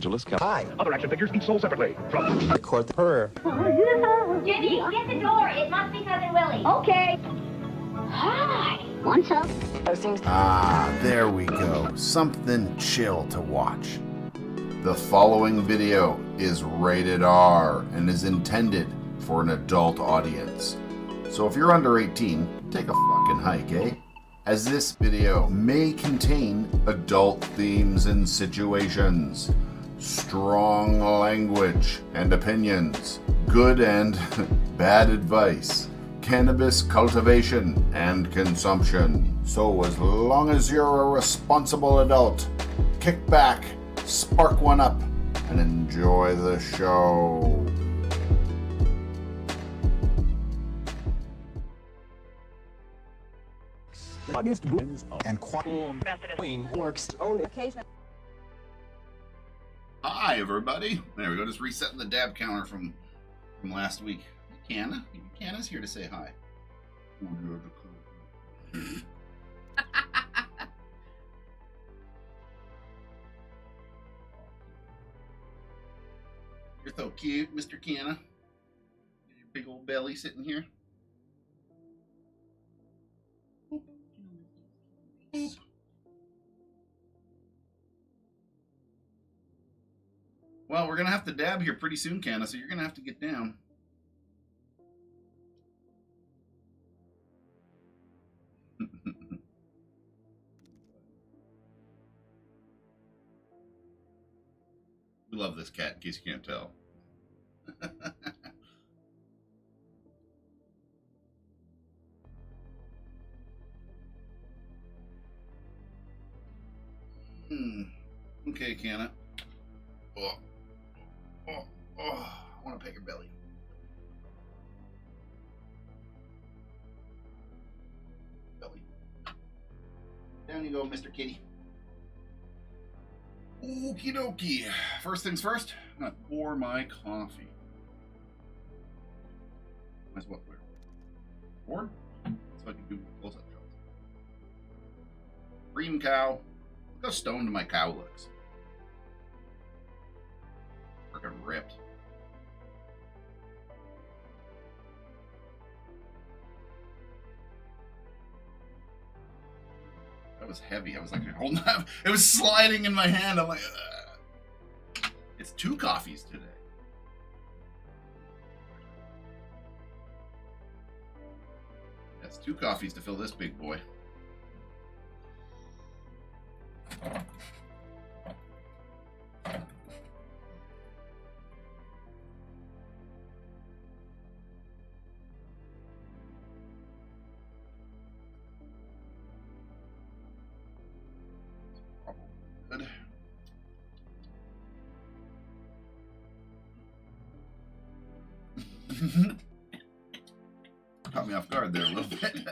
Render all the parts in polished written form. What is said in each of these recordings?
Angeles, California. Hi. Other action figures each sold separately. From Record her. Jenny, get the door. It must be Cousin Willie. Okay. Hi. Want some? There we go. Something chill to watch. The following video is rated R and is intended for an adult audience. So if you're under 18, take a fucking hike, eh? As this video may contain adult themes and situations, strong language and opinions, good and bad advice, cannabis cultivation and consumption. So as long as you're a responsible adult, kick back, spark one up, and enjoy the show. And queen works only occasionally. Hi everybody. There we go, just resetting the dab counter from last week. Canna's here to say hi. You're so cute, Mr. Canna. Your big old belly sitting here. Well, we're going to have to dab here pretty soon, Canna, so you're going to have to get down. We love this cat, in case you can't tell. Okay, Canna. I want to pet your belly. Down you go, Mr. Kitty. Okie dokie. First things first, I'm going to pour my coffee. Might as well clear. Pour? So I can do close-up shots. Cream cow. Look how stoned my cow looks. Freaking ripped. That was heavy. I was like holding up. It was sliding in my hand. I'm like, ugh. It's 2 coffees today. That's 2 coffees to fill this big boy. Good. Caught me off guard there a little bit.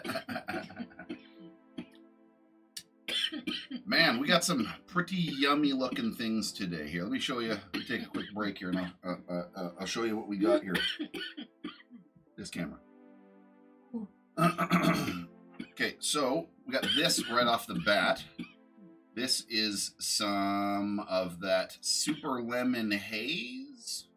Man, we got some pretty yummy looking things today here. Let me show you. Let me take a quick break here and I'll show you what we got here. This camera. Okay, so we got this right off the bat. This is some of that super lemon haze.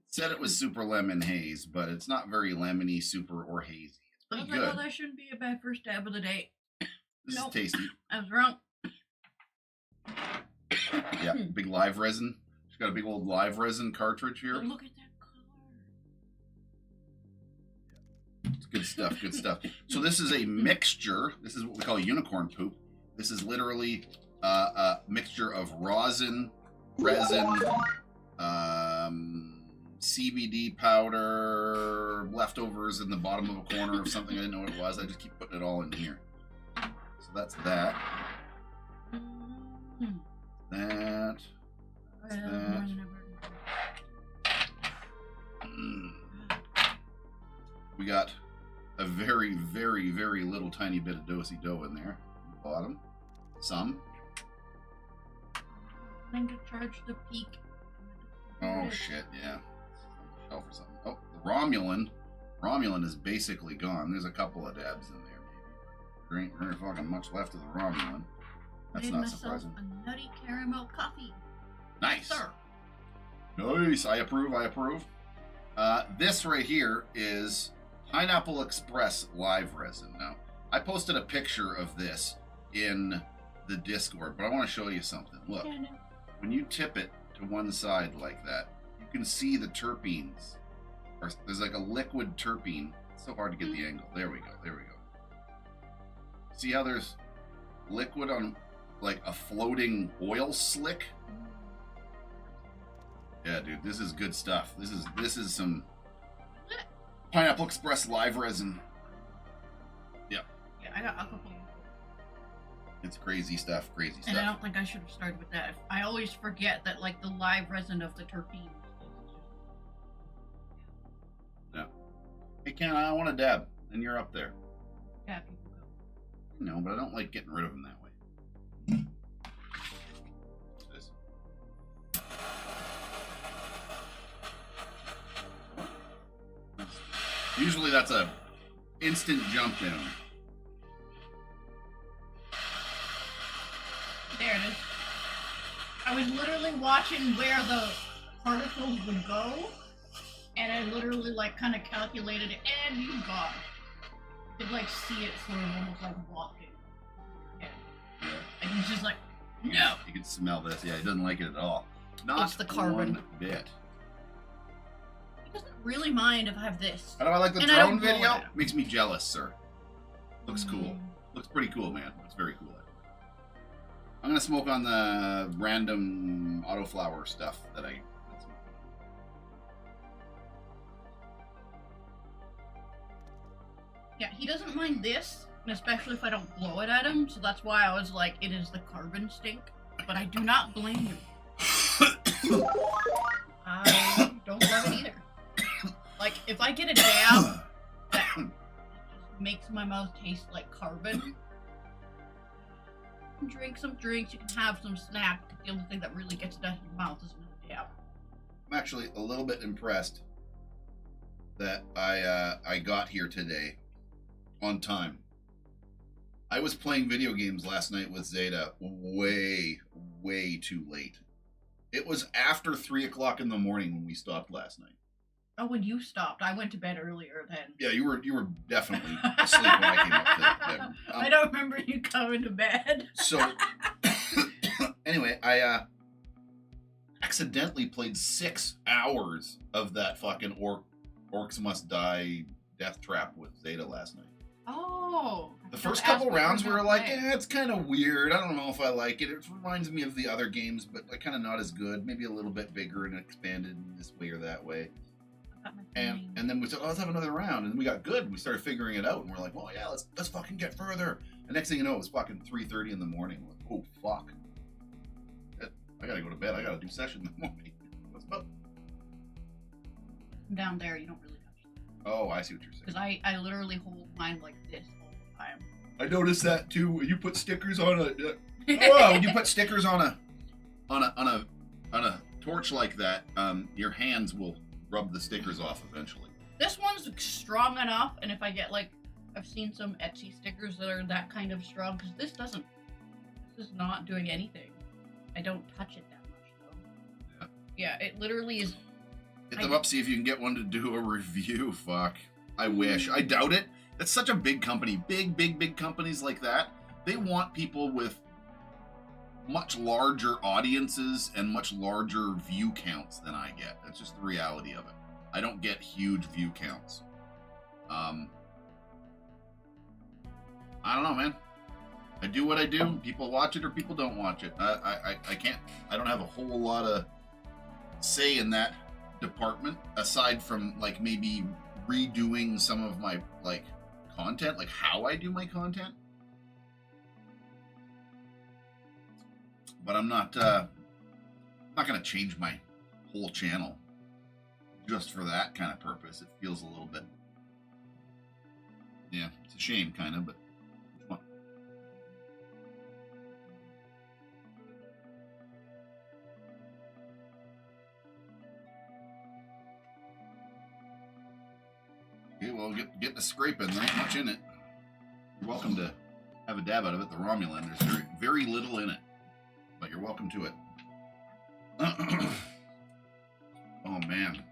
It said it was super lemon haze, but it's not very lemony, super, or hazy. It's pretty good. Well, that shouldn't be a bad first dab of the day. This is tasty. I was wrong. Yeah, big live resin. She's got a big old live resin cartridge here. Oh, look at that color. It's good stuff, good stuff. So this is a mixture. This is what we call unicorn poop. This is literally a mixture of resin, CBD powder, leftovers in the bottom of a corner of something. I didn't know what it was. I just keep putting it all in here. So that's that. That. We got a very, very, very little tiny bit of do-si dough in there. Bottom. Some. I'm to charge the peak. Oh shit, yeah. Shelf or something. Oh, the Romulan is basically gone. There's a couple of dabs in there, maybe. There ain't very fucking much left of the Romulan. That's Made not myself surprising. a nutty caramel coffee. Nice. Sir. Nice. I approve. I approve. This right here is Pineapple Express live resin. Now, I posted a picture of this in the Discord, but I want to show you something. Look, when you tip it to one side like that, you can see the terpenes. There's like a liquid terpene. It's so hard to get the angle. There we go. There we go. See how there's liquid on like a floating oil slick? Yeah, dude, this is good stuff. This is some Pineapple Express live resin. Yeah, I got a couple. It's crazy stuff, crazy stuff. And I don't think I should have started with that. I always forget that, like, the live resin of the terpenes. Yeah. Hey, Ken, I want a dab, and you're up there. Yeah, people go. No, but I don't like getting rid of them that way. What's this? Usually that's a instant jump in. There it is. I was literally watching where the particles would go, and I literally, like, kind of calculated it, and you got it. You could, like, see it sort of almost like walking. Yeah. And he's just like, no! You can smell this. Yeah, he doesn't like it at all. Not It's the carbon. one bit. He doesn't really mind if I have this. How do I like the And I don't drone blow video? it. Makes me jealous, sir. Looks cool. Looks pretty cool, man. Looks very cool. I'm gonna smoke on the random autoflower stuff that I. Yeah, he doesn't mind this, especially if I don't blow it at him, so that's why I was like, it is the carbon stink. But I do not blame him. I don't love it either. Like, if I get a dab that just makes my mouth taste like carbon, you can drink some drinks, you can have some snack. The only thing that really gets it out of your mouth is a dab. I'm actually a little bit impressed that I got here today on time. I was playing video games last night with Zeta way too late. It was after 3 o'clock in the morning when we stopped last night. Oh, when you stopped, I went to bed earlier then. Yeah, you were definitely asleep when I came up to bed. I don't remember you coming to bed. So, anyway, I accidentally played 6 hours of that fucking Orcs Must Die Death Trap with Zeta last night. Oh. The first couple rounds we were like, it's kind of weird. I don't know if I like it. It reminds me of the other games, but like kind of not as good. Maybe a little bit bigger and expanded in this way or that way. And then we said, let's have another round, and we got good. We started figuring it out, and we're like, well, yeah, let's fucking get further. And next thing you know, it was fucking 3:30 in the morning. We're like, oh fuck, I gotta go to bed. I gotta do session in the morning. What's up? Down there, you don't really touch it. Oh, I see what you're saying. Because I literally hold mine like this all the time. I noticed that too. When you put stickers on when you put stickers on a torch like that, your hands will rub the stickers off eventually. This one's strong enough, and if I get like, I've seen some Etsy stickers that are that kind of strong, because this is not doing anything. I don't touch it that much though. Yeah, it literally is. Hit them up, see if you can get one to do a review. Fuck. I wish. I doubt it. That's such a big company. Big companies like that, they want people with much larger audiences and much larger view counts than I get. That's just the reality of it. I don't get huge view counts. I don't know, man. I do what I do. People watch it or people don't watch it. I can't. I don't have a whole lot of say in that department aside from like maybe redoing some of my like content, like how I do my content. But I'm not going to change my whole channel just for that kind of purpose. It feels a little bit, yeah, it's a shame kind of, but which one? Okay, well, get the scraping. There ain't much in it. You're welcome to have a dab out of it. The Romulan, there's very, very little in it, but you're welcome to it. Oh man.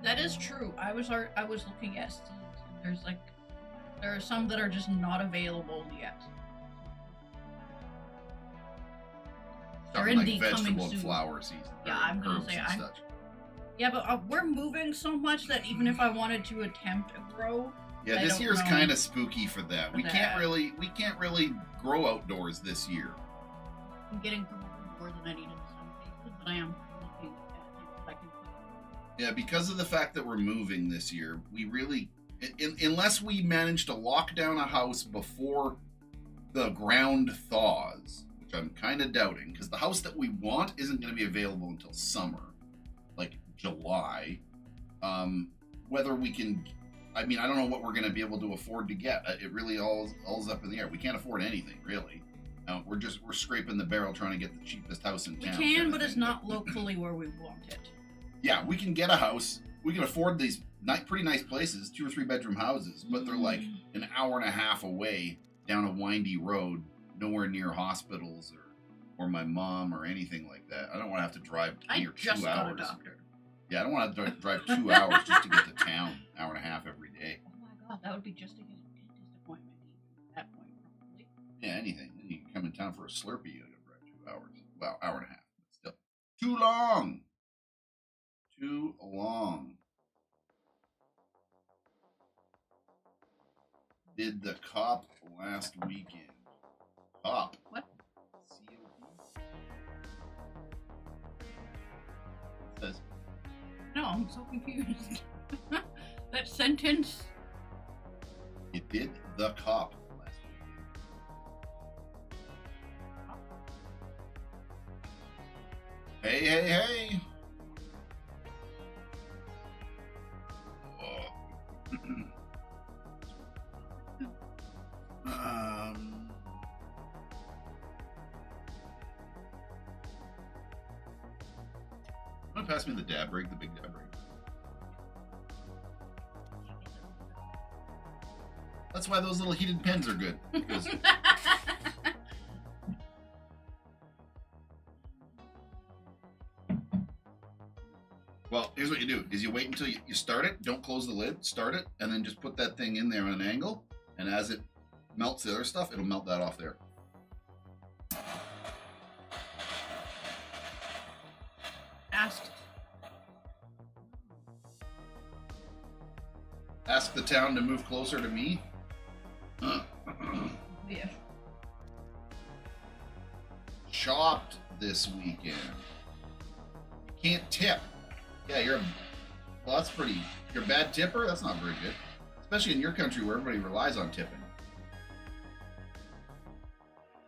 That is true. I was looking at seeds, and there are some that are just not available yet. They're Something indeed like coming vegetable soon. flower season. Yeah, I'm gonna say such. Yeah, but we're moving so much that even if I wanted to attempt to grow, Yeah, I this don't year's know. kind of spooky for that. We can't that. really grow outdoors this year. I'm getting promoted more than I need in some cases, but I am looking at things I can put. Yeah, because of the fact that we're moving this year, we really, unless we manage to lock down a house before the ground thaws, which I'm kind of doubting, because the house that we want isn't going to be available until summer, like July. Whether we can, I mean, I don't know what we're going to be able to afford to get. It really all's up in the air. We can't afford anything, really. We're scraping the barrel trying to get the cheapest house in We town. can, but it's not locally where we want it. Yeah, we can get a house. We can afford these pretty nice places, 2 or 3 bedroom houses, but they're like an hour and a half away down a windy road, nowhere near hospitals or my mom or anything like that. I don't want to have to drive near 2 just hours. got a doctor. Yeah, I don't want to drive 2 hours just to get to town, hour and a half every day. Oh my god, that would be just a dentist appointment at that point, probably. Yeah, anything. Then you can come in town for a Slurpee, you gotta drive 2 hours. Well, hour and a half, but still. Too long! Too long. Did the cop last weekend. Cop. What? C-O-P? It says, No, I'm so confused. That sentence. it did the cop last weekend. Hey, hey, hey! Want to pass me the dab rig, the big dab rig? That's why those little heated pens are good. Because well, here's what you do: is you wait until you start it. Don't close the lid. Start it, and then just put that thing in there on an angle. And as it melts the other stuff, it'll melt that off there. Ask the town to move closer to me. Yeah. Shopped this weekend. You can't tip. Yeah, well, that's pretty. You're a bad tipper? That's not very good. Especially in your country where everybody relies on tipping.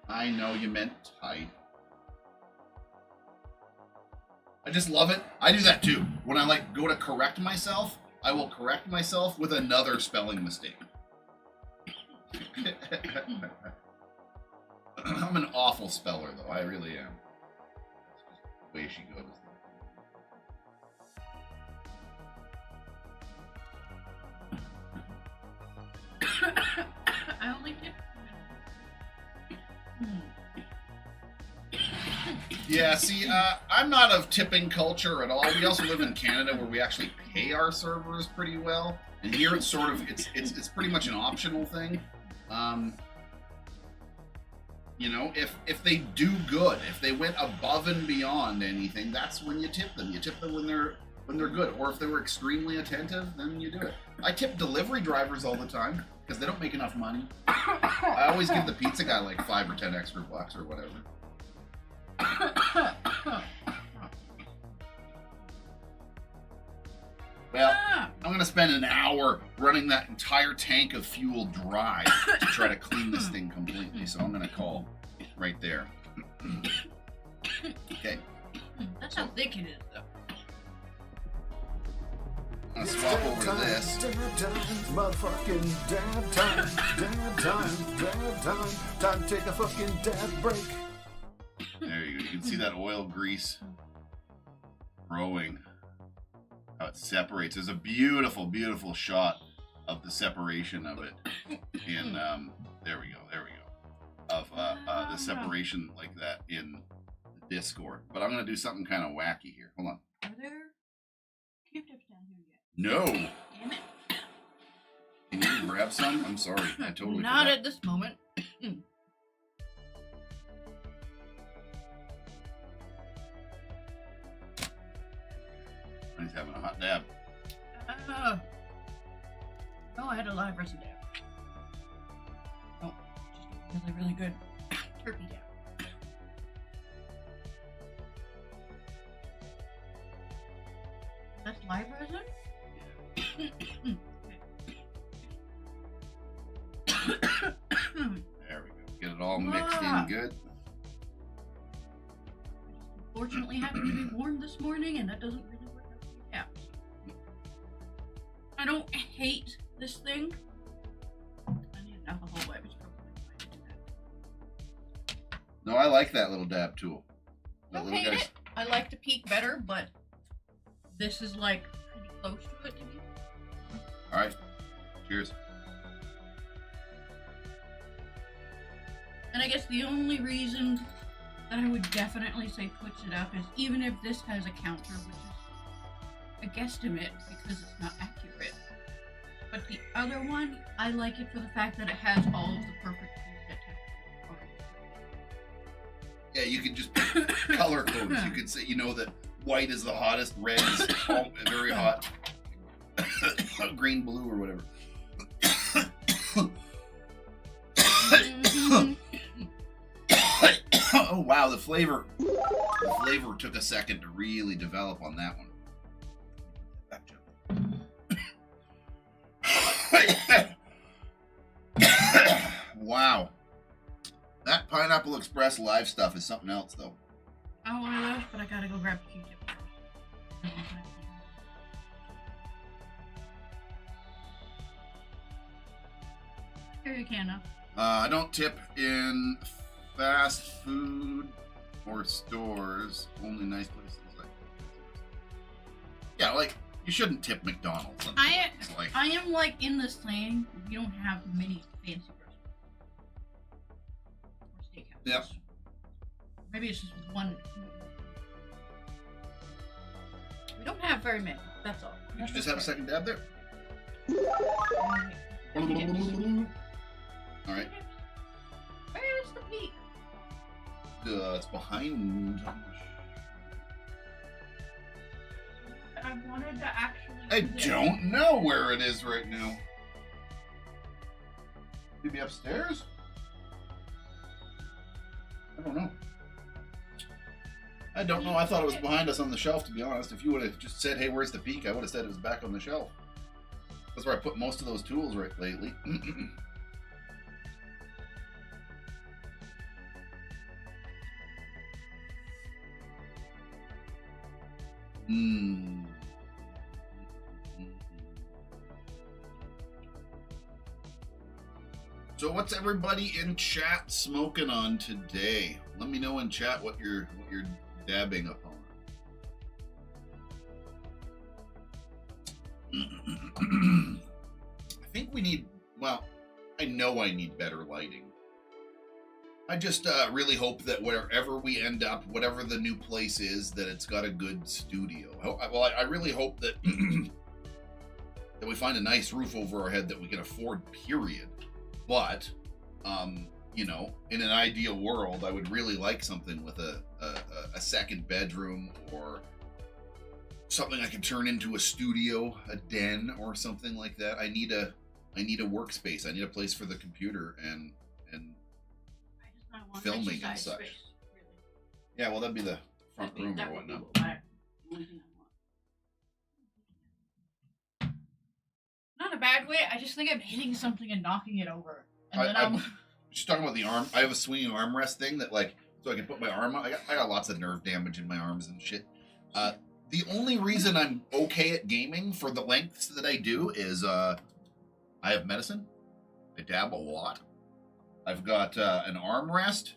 I know you meant tight. I just love it. I do that too. When I go to correct myself, I will correct myself with another spelling mistake. I'm an awful speller, though. I really am. That's just the way she goes. I only did. Yeah, see, I'm not of tipping culture at all. We also live in Canada where we actually pay our servers pretty well. And here it's sort of, it's pretty much an optional thing. You know, if they do good, if they went above and beyond anything, that's when you tip them. You tip them when they're good. Or if they were extremely attentive, then you do it. I tip delivery drivers all the time because they don't make enough money. I always give the pizza guy like $5 or $10 extra bucks or whatever. Well, I'm gonna spend an hour running that entire tank of fuel dry to try to clean this thing completely. So I'm gonna call right there. Okay. That's how thick it is, though. I'm gonna swap over to this. Motherfucking dab time, dab time. Time to take a fucking dab break. There you go. You can see that oil grease growing. how it separates. There's a beautiful, beautiful shot of the separation of it. In there we go. Of the separation like that in the Discord. But I'm gonna do something kind of wacky here. Hold on. Are there Q-tips down here yet? No. Damn it. Can you grab some? I'm sorry. I totally Not forgot. at this moment. He's having a hot dab. No, I had a live resin dab. Oh, just really, really good turkey dab. That's live resin? There we go. Get it all mixed in good. Unfortunately, happened to be warm this morning, and that doesn't really work out for the caps. I don't hate this thing. I need an alcohol wipe. It's probably fine to do that. No, I like that little dab tool. That Don't little hate guy's. it. I like the Peak better, but this is like pretty close to it to me. All right. Cheers. And I guess the only reason that I would definitely say puts it up is even if this has a counter, which is a guesstimate because it's not accurate. But the other one, I like it for the fact that it has all of the perfect things that Yeah, you could just pick color codes. You could say, you know, that white is the hottest, red is very hot, green, blue, or whatever. Oh wow, the flavor took a second to really develop on that one. Wow, that Pineapple Express live stuff is something else, though. I want one of those, but I gotta go grab the Q-tip first. Here you can now. I don't tip in fast food or stores. Only nice places like. Yeah, like you shouldn't tip McDonald's. It's like, I am like in this saying we don't have many fancy restaurants or steakhouses. Yep. Maybe it's just one. We don't have very many. That's all. did you just have a second dab there? All right. Where's the Peak? It's behind. I wanted to actually. I don't know where it is right now. Maybe upstairs? I don't know. I don't know. I thought it was behind us on the shelf, to be honest. If you would have just said, hey, where's the Peak? I would have said it was back on the shelf. That's where I put most of those tools right lately. So what's everybody in chat smoking on today? Let me know in chat what you're dabbing upon. I think we need, well, I know I need better lighting. I just really hope that wherever we end up, whatever the new place is, that it's got a good studio. Well, I really hope that that we find a nice roof over our head that we can afford, period. But, you know, in an ideal world, I would really like something with a second bedroom or something I can turn into a studio, a den, or something like that. I need a workspace. I need a place for the computer and filming and such. Space, really. Yeah, well, that'd be the front room That or would be whatnot. the only thing I want. Not in a bad way. I just think I'm hitting something and knocking it over, and then I'm Just talking about the arm. I have a swinging armrest thing that, like, so I can put my arm on. I got lots of nerve damage in my arms and shit. The only reason I'm okay at gaming for the lengths that I do is I have medicine. I dab a lot. I've got an armrest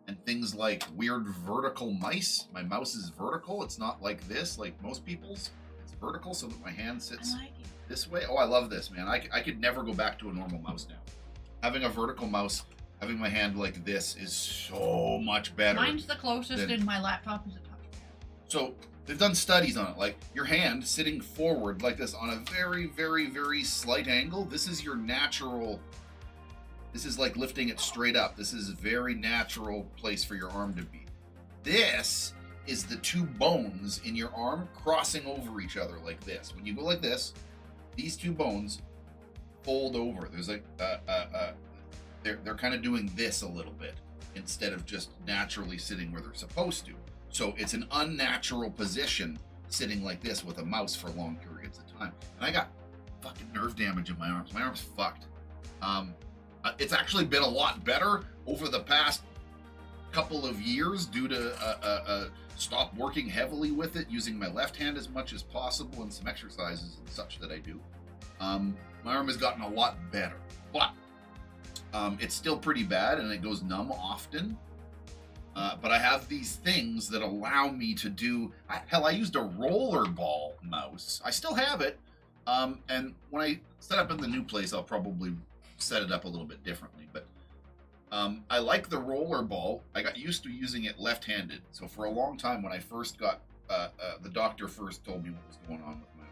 and things like weird vertical mice. My mouse is vertical. It's not like this, like most people's. It's vertical so that my hand sits I like it. this way. Oh, I love this, man. I could never go back to a normal mouse now. Having a vertical mouse, having my hand like this is so much better. Mine's the closest, and my laptop is a touchpad. So they've done studies on it. Like your hand sitting forward like this on a very, very, very slight angle. This is your natural. This is like lifting it straight up. This is a very natural place for your arm to be. This is the two bones in your arm crossing over each other like this. When you go like this, these two bones fold over. There's like they're kind of doing this a little bit instead of just naturally sitting where they're supposed to. So it's an unnatural position sitting like this with a mouse for long periods of time. And I got fucking nerve damage in my arms. My arm's fucked. It's actually been a lot better over the past couple of years due to stop working heavily with it, using my left hand as much as possible and some exercises and such that I do. My arm has gotten a lot better, but it's still pretty bad and it goes numb often. But I have these things that allow me to do, I used a rollerball mouse. I still have it. And when I set up in the new place, I'll probably set it up a little bit differently. But I like the rollerball. I got used to using it left-handed. So for a long time, when I first got, the doctor first told me what was going on with my arm.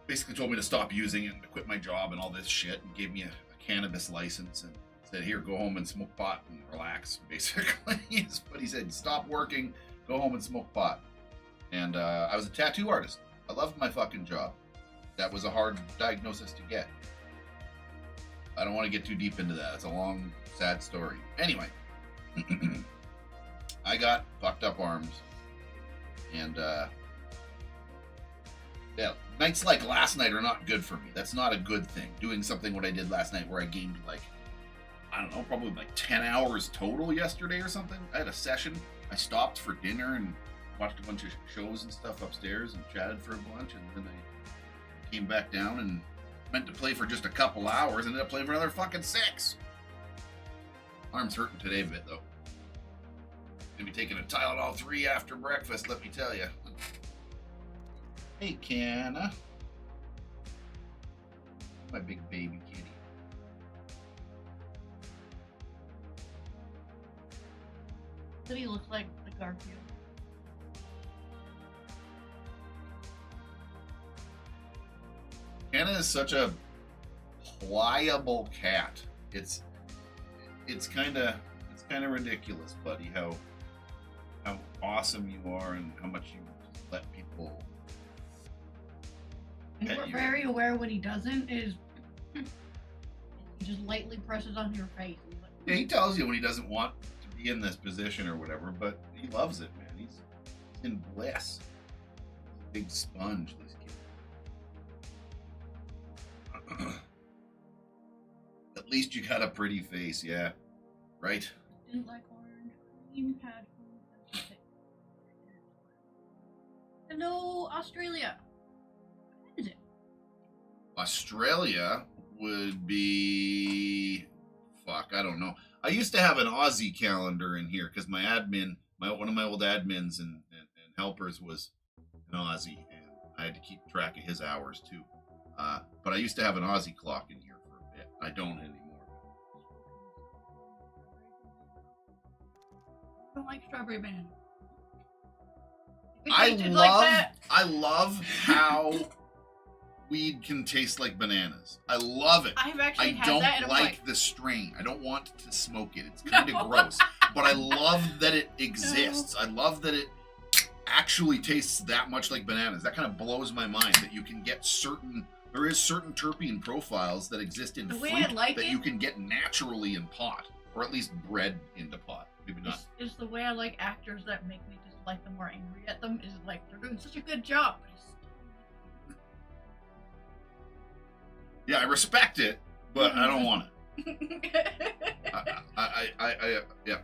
Basically told me to stop using it and to quit my job and all this shit, and gave me a cannabis license and said, here, go home and smoke pot and relax, basically. But he said, stop working, go home and smoke pot. And I was a tattoo artist. I loved my fucking job. That was a hard diagnosis to get. I don't want to get too deep into that. It's a long, sad story. Anyway, I got fucked up arms. And, yeah, nights like last night are not good for me. That's not a good thing. Doing something what I did last night where I gained like, I don't know, probably like 10 hours total yesterday or something. I had a session. I stopped for dinner and watched a bunch of shows and stuff upstairs and chatted for a bunch. And then I came back down and meant to play for just a couple hours. Ended up playing for another fucking 6. Arm's hurting today a bit though. Gonna be taking a Tylenol 3 after breakfast, let me tell you. Hey, Canna. My big baby kitty. City looks like the Garfield. Canna is such a pliable cat. It's kind of ridiculous, buddy, how awesome you are and how much you let people. And we're very aware when he doesn't is he just lightly presses on your face. Yeah, he tells you when he doesn't want to be in this position or whatever, but he loves it, man. He's in bliss. Big sponge, this kid. At least you got a pretty face, yeah. Right? Didn't like orange cream, had food. Hello, Australia. What is it? Australia would be... Fuck, I don't know. I used to have an Aussie calendar in here because my admin, one of my old admins and helpers was an Aussie, and I had to keep track of his hours too. But I used to have an Aussie clock in here for a bit. I don't anymore. I don't like strawberry banana. I love how weed can taste like bananas. I love it. I've actually I had that, and don't I'm like the strain. I don't want to smoke it. It's kind of gross. But I love that it exists. I love that it actually tastes that much like bananas. That kind of blows my mind that you can get certain terpene profiles that exist in fruit that you can get naturally in pot, or at least bred into pot. Maybe not. Is the way I like actors that make me dislike them or angry at them is like they're doing such a good job. Yeah, I respect it, but I don't want it. Yeah.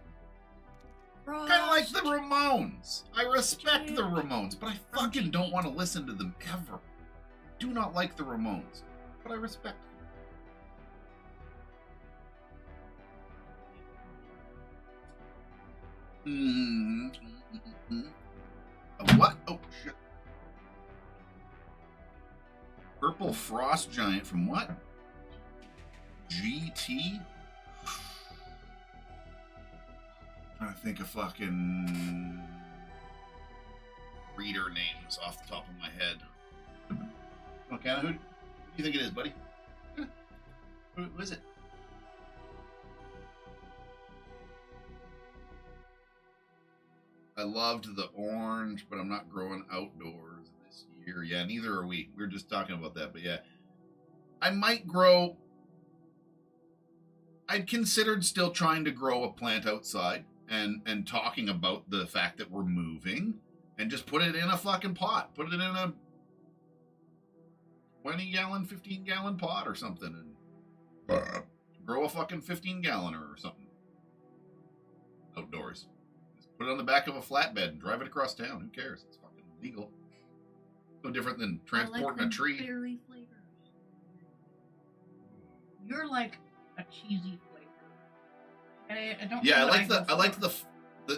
Kind of like the Ramones. I respect the Ramones, but I fucking don't want to listen to them ever. Do not like the Ramones, but I respect them. What? Oh, shit. Purple Frost Giant from what? GT? Trying to think of fucking reader names off the top of my head. Okay, who do you think it is, buddy? Who is it? I loved the orange, but I'm not growing outdoors this year. Yeah, neither are we. We were just talking about that, but yeah. I might grow... I'd considered still trying to grow a plant outside and talking about the fact that we're moving and just put it in a fucking pot. Put it in a 20-gallon, 15-gallon pot or something and grow a fucking 15-galloner or something outdoors. Put it on the back of a flatbed and drive it across town. Who cares? It's fucking legal. No different than transporting a tree. Berry flavors. You're like a cheesy flavor. I don't. Yeah, I like the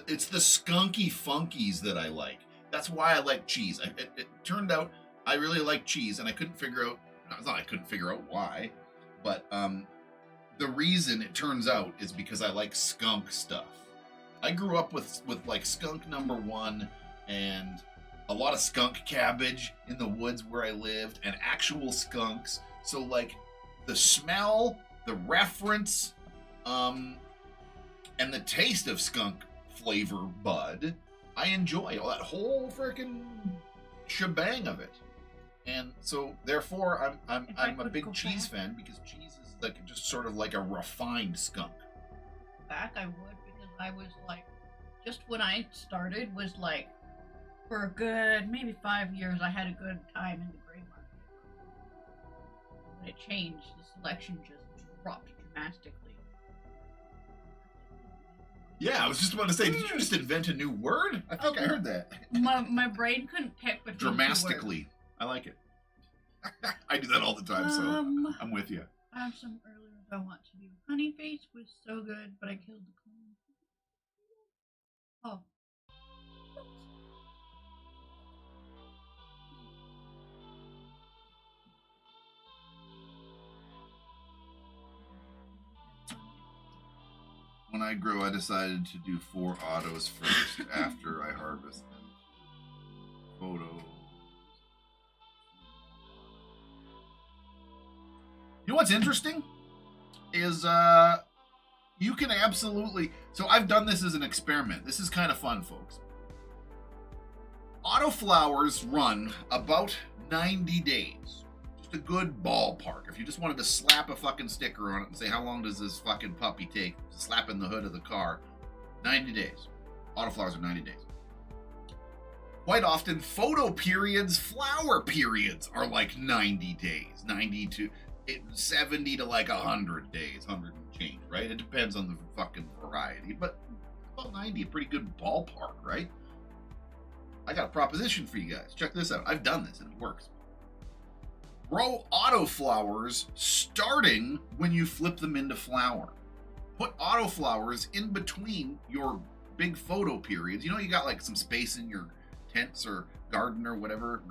it's the skunky funkies that I like. That's why I like cheese. It turned out I really like cheese, and I couldn't figure out. It's not I couldn't figure out why, but the reason it turns out is because I like skunk stuff. I grew up with like skunk #1 and a lot of skunk cabbage in the woods where I lived and actual skunks. So like the smell, the reference, and the taste of skunk flavor bud, I enjoy all that whole freaking shebang of it. And so therefore I'm a big cheese fan because cheese is like just sort of like a refined skunk. Back I would. I was like, just when I started was like, for a good maybe 5 years, I had a good time in the gray market. But it changed. The selection just dropped dramatically. Yeah, I was just about to say, did you just invent a new word? I think I heard that. My brain couldn't pick between Dramatically. I like it. I do that all the time, so I'm with you. I have some earlier I want to do. Honey Face was so good, but I killed the clone. Oh. When I grew, I decided to do 4 autos first after I harvest them. Photos. You know what's interesting? Is, you can absolutely... So I've done this as an experiment. This is kind of fun, folks. Autoflowers run about 90 days. Just a good ballpark. If you just wanted to slap a fucking sticker on it and say, how long does this fucking puppy take to slap in the hood of the car? 90 days. Autoflowers are 90 days. Quite often, photo periods, flower periods are like 90 days. 90 to 70 to like 100 days. 100 and change, right? It depends on the fucking variety. But about 90, a pretty good ballpark, right? I got a proposition for you guys. Check this out. I've done this and it works. Grow autoflowers starting when you flip them into flower. Put autoflowers in between your big photo periods. You know, you got like some space in your tents or garden or whatever.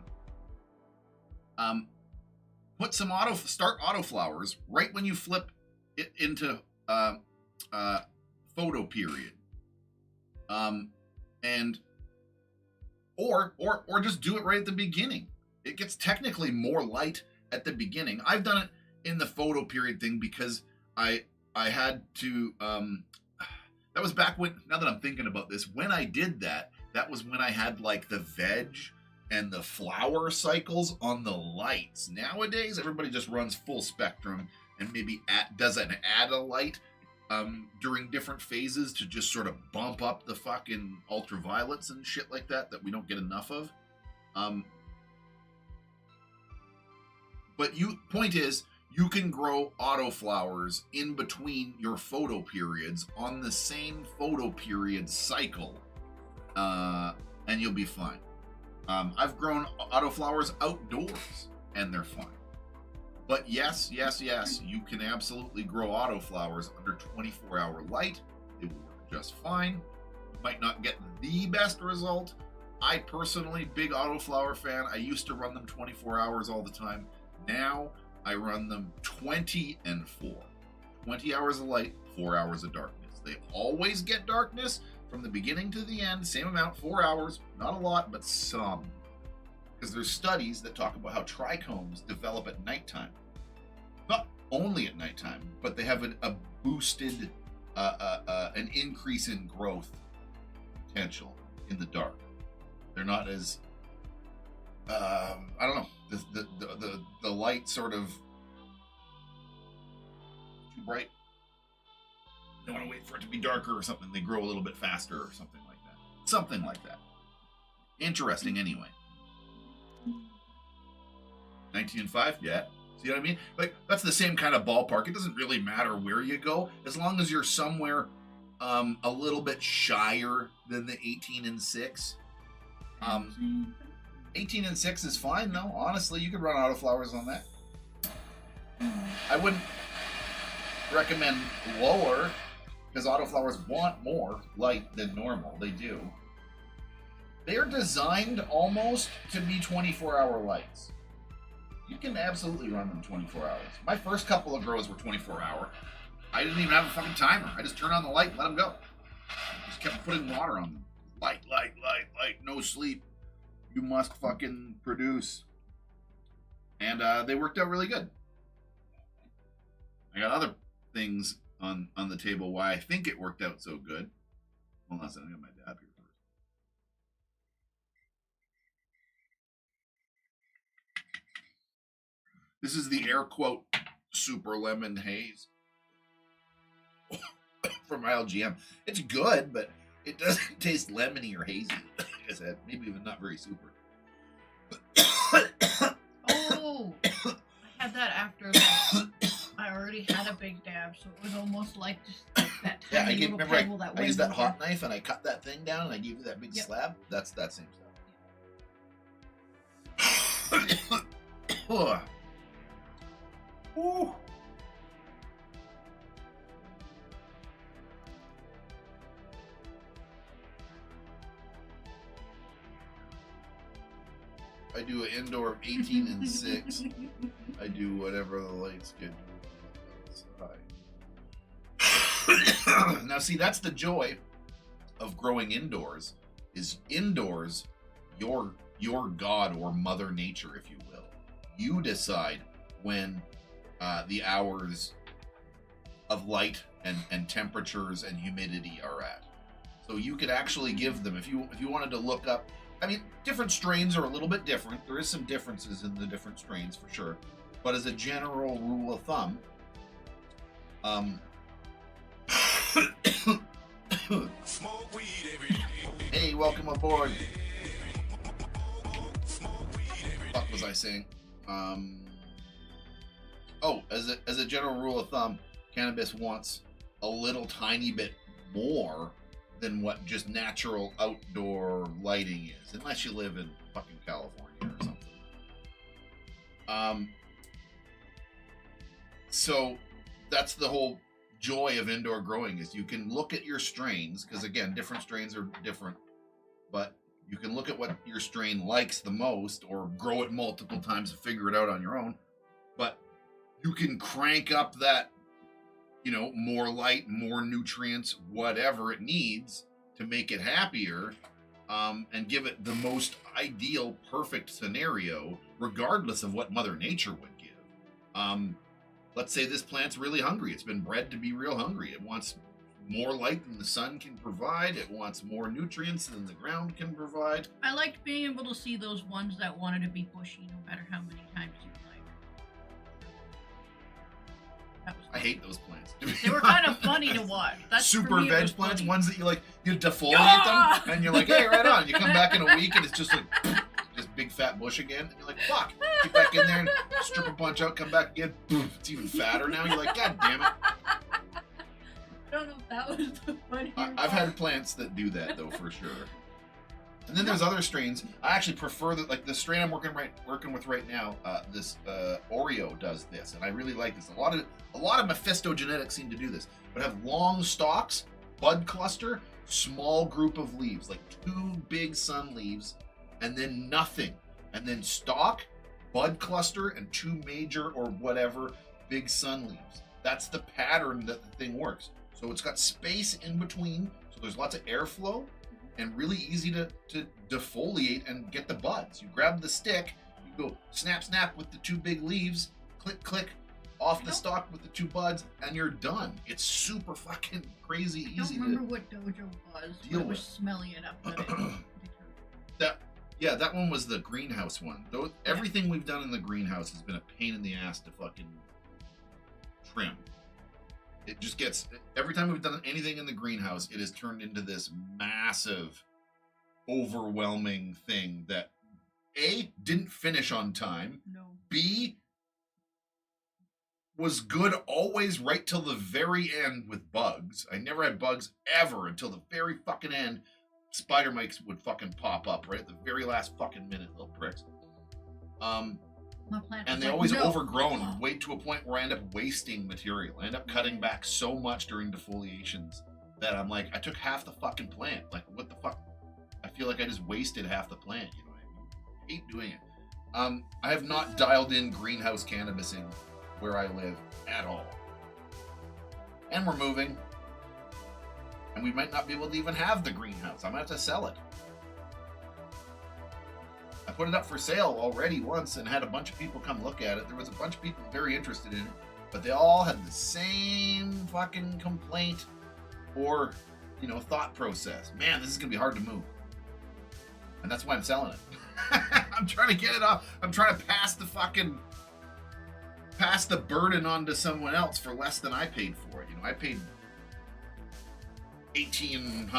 Put some start autoflowers right when you flip it into photo period. And or just do it right at the beginning. It gets technically more light at the beginning. I've done it in the photo period thing because I had to that was back when, now that I'm thinking about this, when I did that, that was when I had like the veg and the flower cycles on the lights. Nowadays, everybody just runs full spectrum and maybe does an add a light during different phases to just sort of bump up the fucking ultraviolets and shit like that we don't get enough of. But point is, you can grow autoflowers in between your photo periods on the same photo period cycle, and you'll be fine. I've grown autoflowers outdoors, and they're fine. But yes, you can absolutely grow autoflowers under 24-hour light. It will work just fine. You might not get the best result. I personally, big autoflower fan. I used to run them 24 hours all the time. Now I run them 20 and 4. 20 hours of light, 4 hours of darkness. They always get darkness from the beginning to the end, same amount, 4 hours, not a lot, but some. Because there's studies that talk about how trichomes develop at nighttime. Not only at nighttime, but they have a boosted, an increase in growth potential in the dark. They're not as, I don't know, the light sort of too bright. They want to wait for it to be darker or something. They grow a little bit faster or something like that. Something like that. Interesting anyway. 19 and 5, yeah. See what I mean? Like, that's the same kind of ballpark. It doesn't really matter where you go, as long as you're somewhere a little bit shyer than the 18 and 6. 18 and 6 is fine, though. Honestly, you could run autoflowers on that. I wouldn't recommend lower, because autoflowers want more light than normal. They do. They're designed almost to be 24-hour lights. You can absolutely run them 24 hours. My first couple of grows were 24-hour. I didn't even have a fucking timer. I just turned on the light and let them go. Just kept putting water on them. Light, light, light, light. No sleep. You must fucking produce. And they worked out really good. I got other things on the table why I think it worked out so good. Hold on a second. I got my dab here first. This is the air quote super lemon haze from LGM. It's good, but it doesn't taste lemony or hazy. Like I said, maybe even not very super. Oh, I had that after like, I already had a big dab, so it was almost like just like that tiny little pebble that I went used that over. hot knife and I cut that thing down and I gave you that big Yep. slab. That's that same stuff. Ooh. I do an indoor of 18 and 6. I do whatever the light schedule outside. Now, see, that's the joy of growing indoors. Is indoors, your God or Mother Nature, if you will. You decide when the hours of light and temperatures and humidity are at. So you could actually give them, if you wanted to look up. I mean, different strains are a little bit different. There is some differences in the different strains for sure. But as a general rule of thumb, hey, welcome aboard. What was I saying? Oh, as a general rule of thumb, cannabis wants a little tiny bit more than what just natural outdoor lighting is, unless you live in fucking California or something. So that's the whole joy of indoor growing, is you can look at your strains, because again, different strains are different, but you can look at what your strain likes the most or grow it multiple times and figure it out on your own. But you can crank up that, more light, more nutrients, whatever it needs to make it happier, and give it the most ideal, perfect scenario, regardless of what Mother Nature would give. Let's say this plant's really hungry. It's been bred to be real hungry. It wants more light than the sun can provide. It wants more nutrients than the ground can provide. I liked being able to see those ones that wanted to be bushy, no matter how many times you like. I hate those plants. They were kind of funny to watch. That's super me, veg plants, funny. ones that you defoliate them, and you're like, hey, right on. You come back in a week, and it's just like just big fat bush again, and you're like, fuck. Get back in there and strip a bunch out, come back again. It's even fatter now. You're like, god damn it. I don't know if that was the funny. I've had plants that do that though, for sure. And then there's other strains. I actually prefer that, like the strain I'm working with right now. This Oreo does this, and I really like this. A lot of Mephisto genetics seem to do this, but have long stalks, bud cluster, small group of leaves, like 2 big sun leaves, and then nothing, and then stalk, bud cluster and 2 major or whatever big sun leaves. That's the pattern that the thing works. So it's got space in between, so there's lots of airflow and really easy to defoliate and get the buds. You grab the stick, you go snap, snap with the 2 big leaves, click, click off the stalk with the 2 buds, and you're done. It's super fucking crazy easy to I don't remember what dojo was. deal It was with. smelling it up. That one was the greenhouse one. Though everything we've done in the greenhouse has been a pain in the ass to fucking trim. It just gets, every time we've done anything in the greenhouse, it has turned into this massive, overwhelming thing that A, didn't finish on time, No. B, was good always right till the very end with bugs. I never had bugs ever until the very fucking end. Spider mites would fucking pop up right at the very last fucking minute, little pricks. My plant And was they like, always no. overgrown, way to a point where I end up wasting material. I end up cutting back so much during defoliations that I'm like, I took half the fucking plant. Like, what the fuck? I feel like I just wasted half the plant. You know what I mean? I hate doing it. I have not dialed in greenhouse cannabis in where I live at all. And we're moving. And we might not be able to even have the greenhouse. I'm gonna have to sell it. I put it up for sale already once and had a bunch of people come look at it. There was a bunch of people very interested in it, but they all had the same fucking complaint or, thought process. Man, this is gonna be hard to move. And that's why I'm selling it. I'm trying to get it off. I'm trying to pass the burden on to someone else for less than I paid for it. I paid $1,800,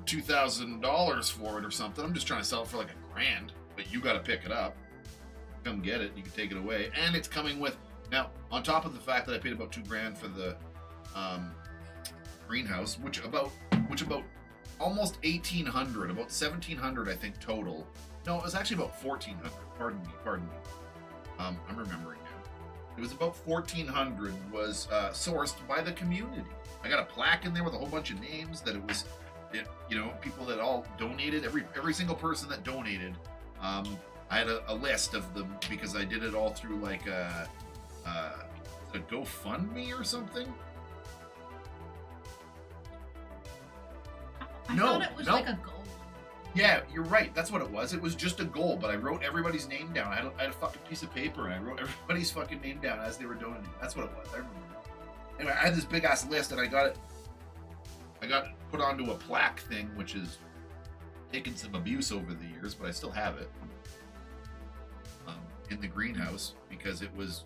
$2,000 for it or something. I'm just trying to sell it for like $1,000, but you got to pick it up. Come get it. You can take it away, and it's coming with now. On top of the fact that I paid about $2,000 for the greenhouse, which about almost $1,800, about $1,700, I think total. No, it was actually about $1,400. Pardon me. I'm remembering now. It was about $1,400 was sourced by the community. I got a plaque in there with a whole bunch of names that it was, people that all donated. Every single person that donated, I had a list of them because I did it all through like a GoFundMe or something. I thought it was like a goal. Yeah, you're right. That's what it was. It was just a goal, but I wrote everybody's name down. I had a fucking piece of paper, and I wrote everybody's fucking name down as they were donating. That's what it was. I remember. Anyway, I had this big ass list, and I got it put onto a plaque thing, which has taken some abuse over the years, but I still have it in the greenhouse because it was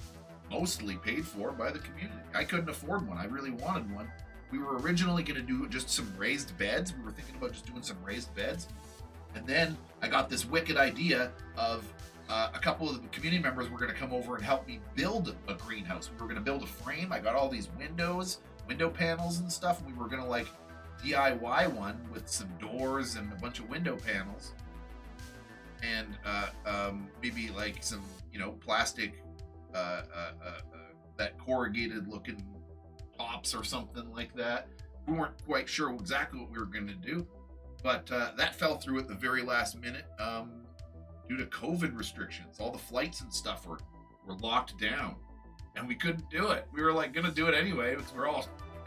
mostly paid for by the community. I couldn't afford one. I really wanted one. We were originally going to do just some raised beds. We were thinking about just doing some raised beds. And then I got this wicked idea of a couple of the community members were going to come over and help me build a greenhouse. We were going to build a frame. I got all these window panels and stuff. And we were going to like DIY one with some doors and a bunch of window panels. And maybe like some, plastic, that corrugated looking tops or something like that. We weren't quite sure exactly what we were going to do. But that fell through at the very last minute due to COVID restrictions. All the flights and stuff were locked down, and we couldn't do it. We were like going to do it anyway because all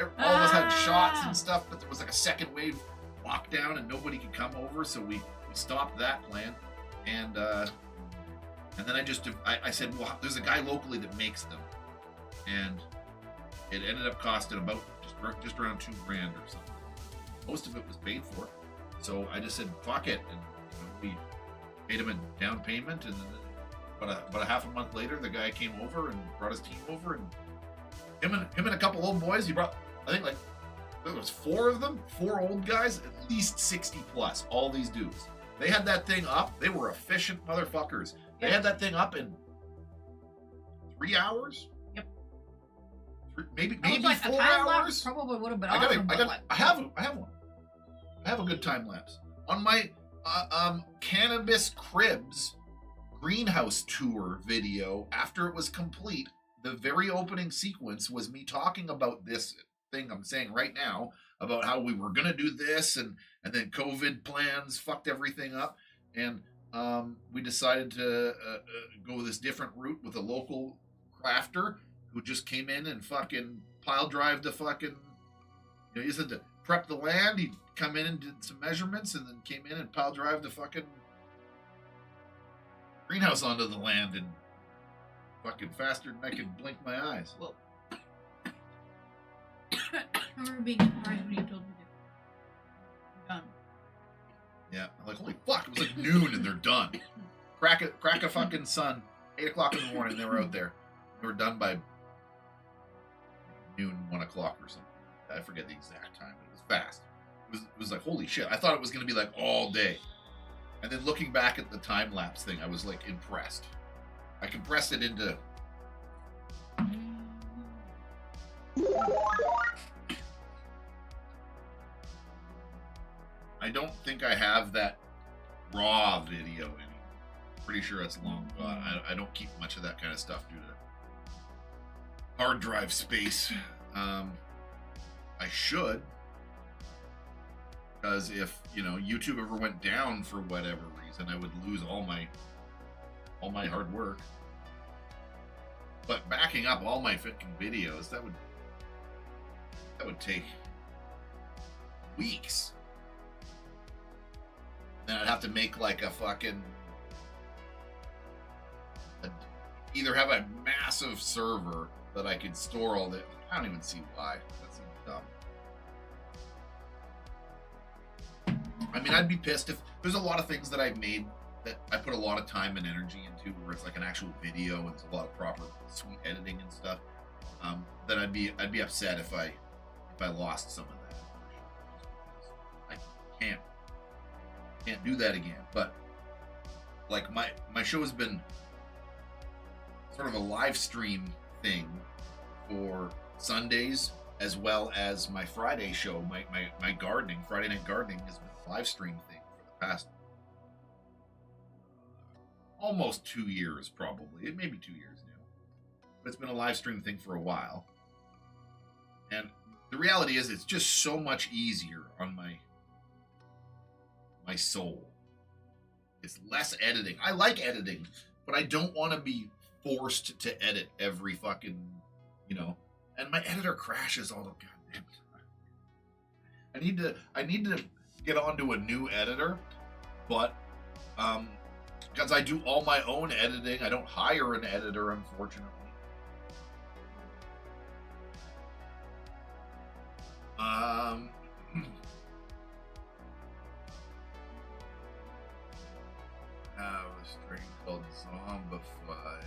of us had shots and stuff, but there was like a second wave lockdown and nobody could come over, so we stopped that plan. And then I said, well, there's a guy locally that makes them, and it ended up costing about just around $2,000 or something. Most of it was paid for. So I just said, fuck it. And we paid him a down payment. And then about a half a month later, the guy came over and brought his team over. And him and a couple old boys, he brought, I think there was 4 of them, 4 old guys, at least 60 plus, all these dudes. They had that thing up. They were efficient motherfuckers. They had that thing up in 3 hours. Yep. Maybe like 4 hours. Probably would have been I awesome. have one. I have a good time lapse on my cannabis cribs greenhouse tour video. After it was complete, the very opening sequence was me talking about this thing I'm saying right now about how we were gonna do this and then COVID plans fucked everything up. And we decided to go this different route with a local crafter who just came in and fucking pile drive the fucking. You know, he said to prep the land. He'd come in and did some measurements, and then came in and pile drive the fucking greenhouse onto the land, and fucking faster than I could blink my eyes. Well, I remember being surprised when you told me that. Done. Yeah, I'm like, holy fuck, it was like noon and they're done. Crack a fucking sun. 8 o'clock in the morning, they were out there. They were done by noon, 1 o'clock or something. I forget the exact time, but it was fast. It was like, holy shit. I thought it was going to be like all day. And then looking back at the time lapse thing, I was like impressed. I compressed it into. I don't think I have that raw video anymore. Pretty sure it's long gone. I don't keep much of that kind of stuff due to hard drive space. I should, because if YouTube ever went down for whatever reason, I would lose all my hard work. But backing up all my fucking videos, that would take weeks. Then I'd have to make like a fucking either have a massive server that I could store all the. I don't even see why. That seems dumb. I mean, I'd be pissed if there's a lot of things that I've made that I put a lot of time and energy into, where it's like an actual video and there's a lot of proper sweet editing and stuff. That I'd be upset if I lost some of that. I can't do that again. But like my show has been sort of a live stream thing for Sundays, as well as my Friday show, my gardening, Friday night gardening, has been a live stream thing for the past almost 2 years, probably. It may be 2 years now. But it's been a live stream thing for a while. And the reality is it's just so much easier on my soul. It's less editing. I like editing, but I don't want to be forced to edit every fucking, and my editor crashes all the goddamn time. I need to get onto a new editor, but because I do all my own editing, I don't hire an editor, unfortunately. Have a strain called Zombify.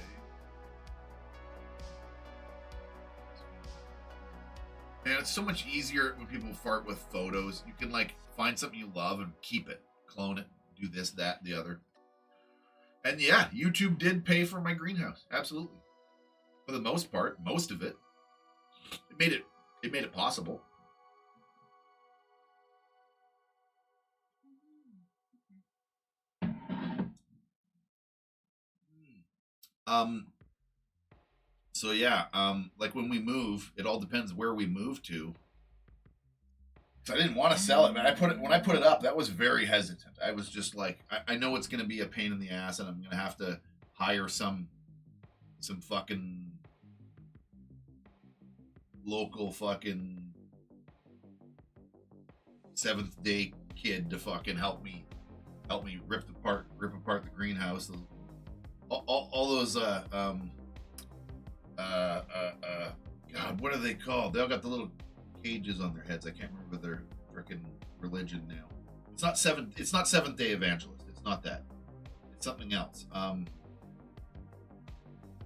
And it's so much easier when people fart with photos. You can like find something you love and keep it, clone it, do this, that, the other. And yeah, YouTube did pay for my greenhouse. Absolutely. For the most part, most of it. It made it possible. So yeah, like when we move, it all depends where we move to. So I didn't want to sell it, man. When I put it up, that was very hesitant. I was just like, I know it's going to be a pain in the ass, and I'm going to have to hire some fucking local fucking seventh day kid to fucking help me rip apart the greenhouse. All those God, what are they called? They all got the little cages on their heads. I can't remember their freaking religion now. It's not Seventh Day Evangelist. It's not that. It's something else.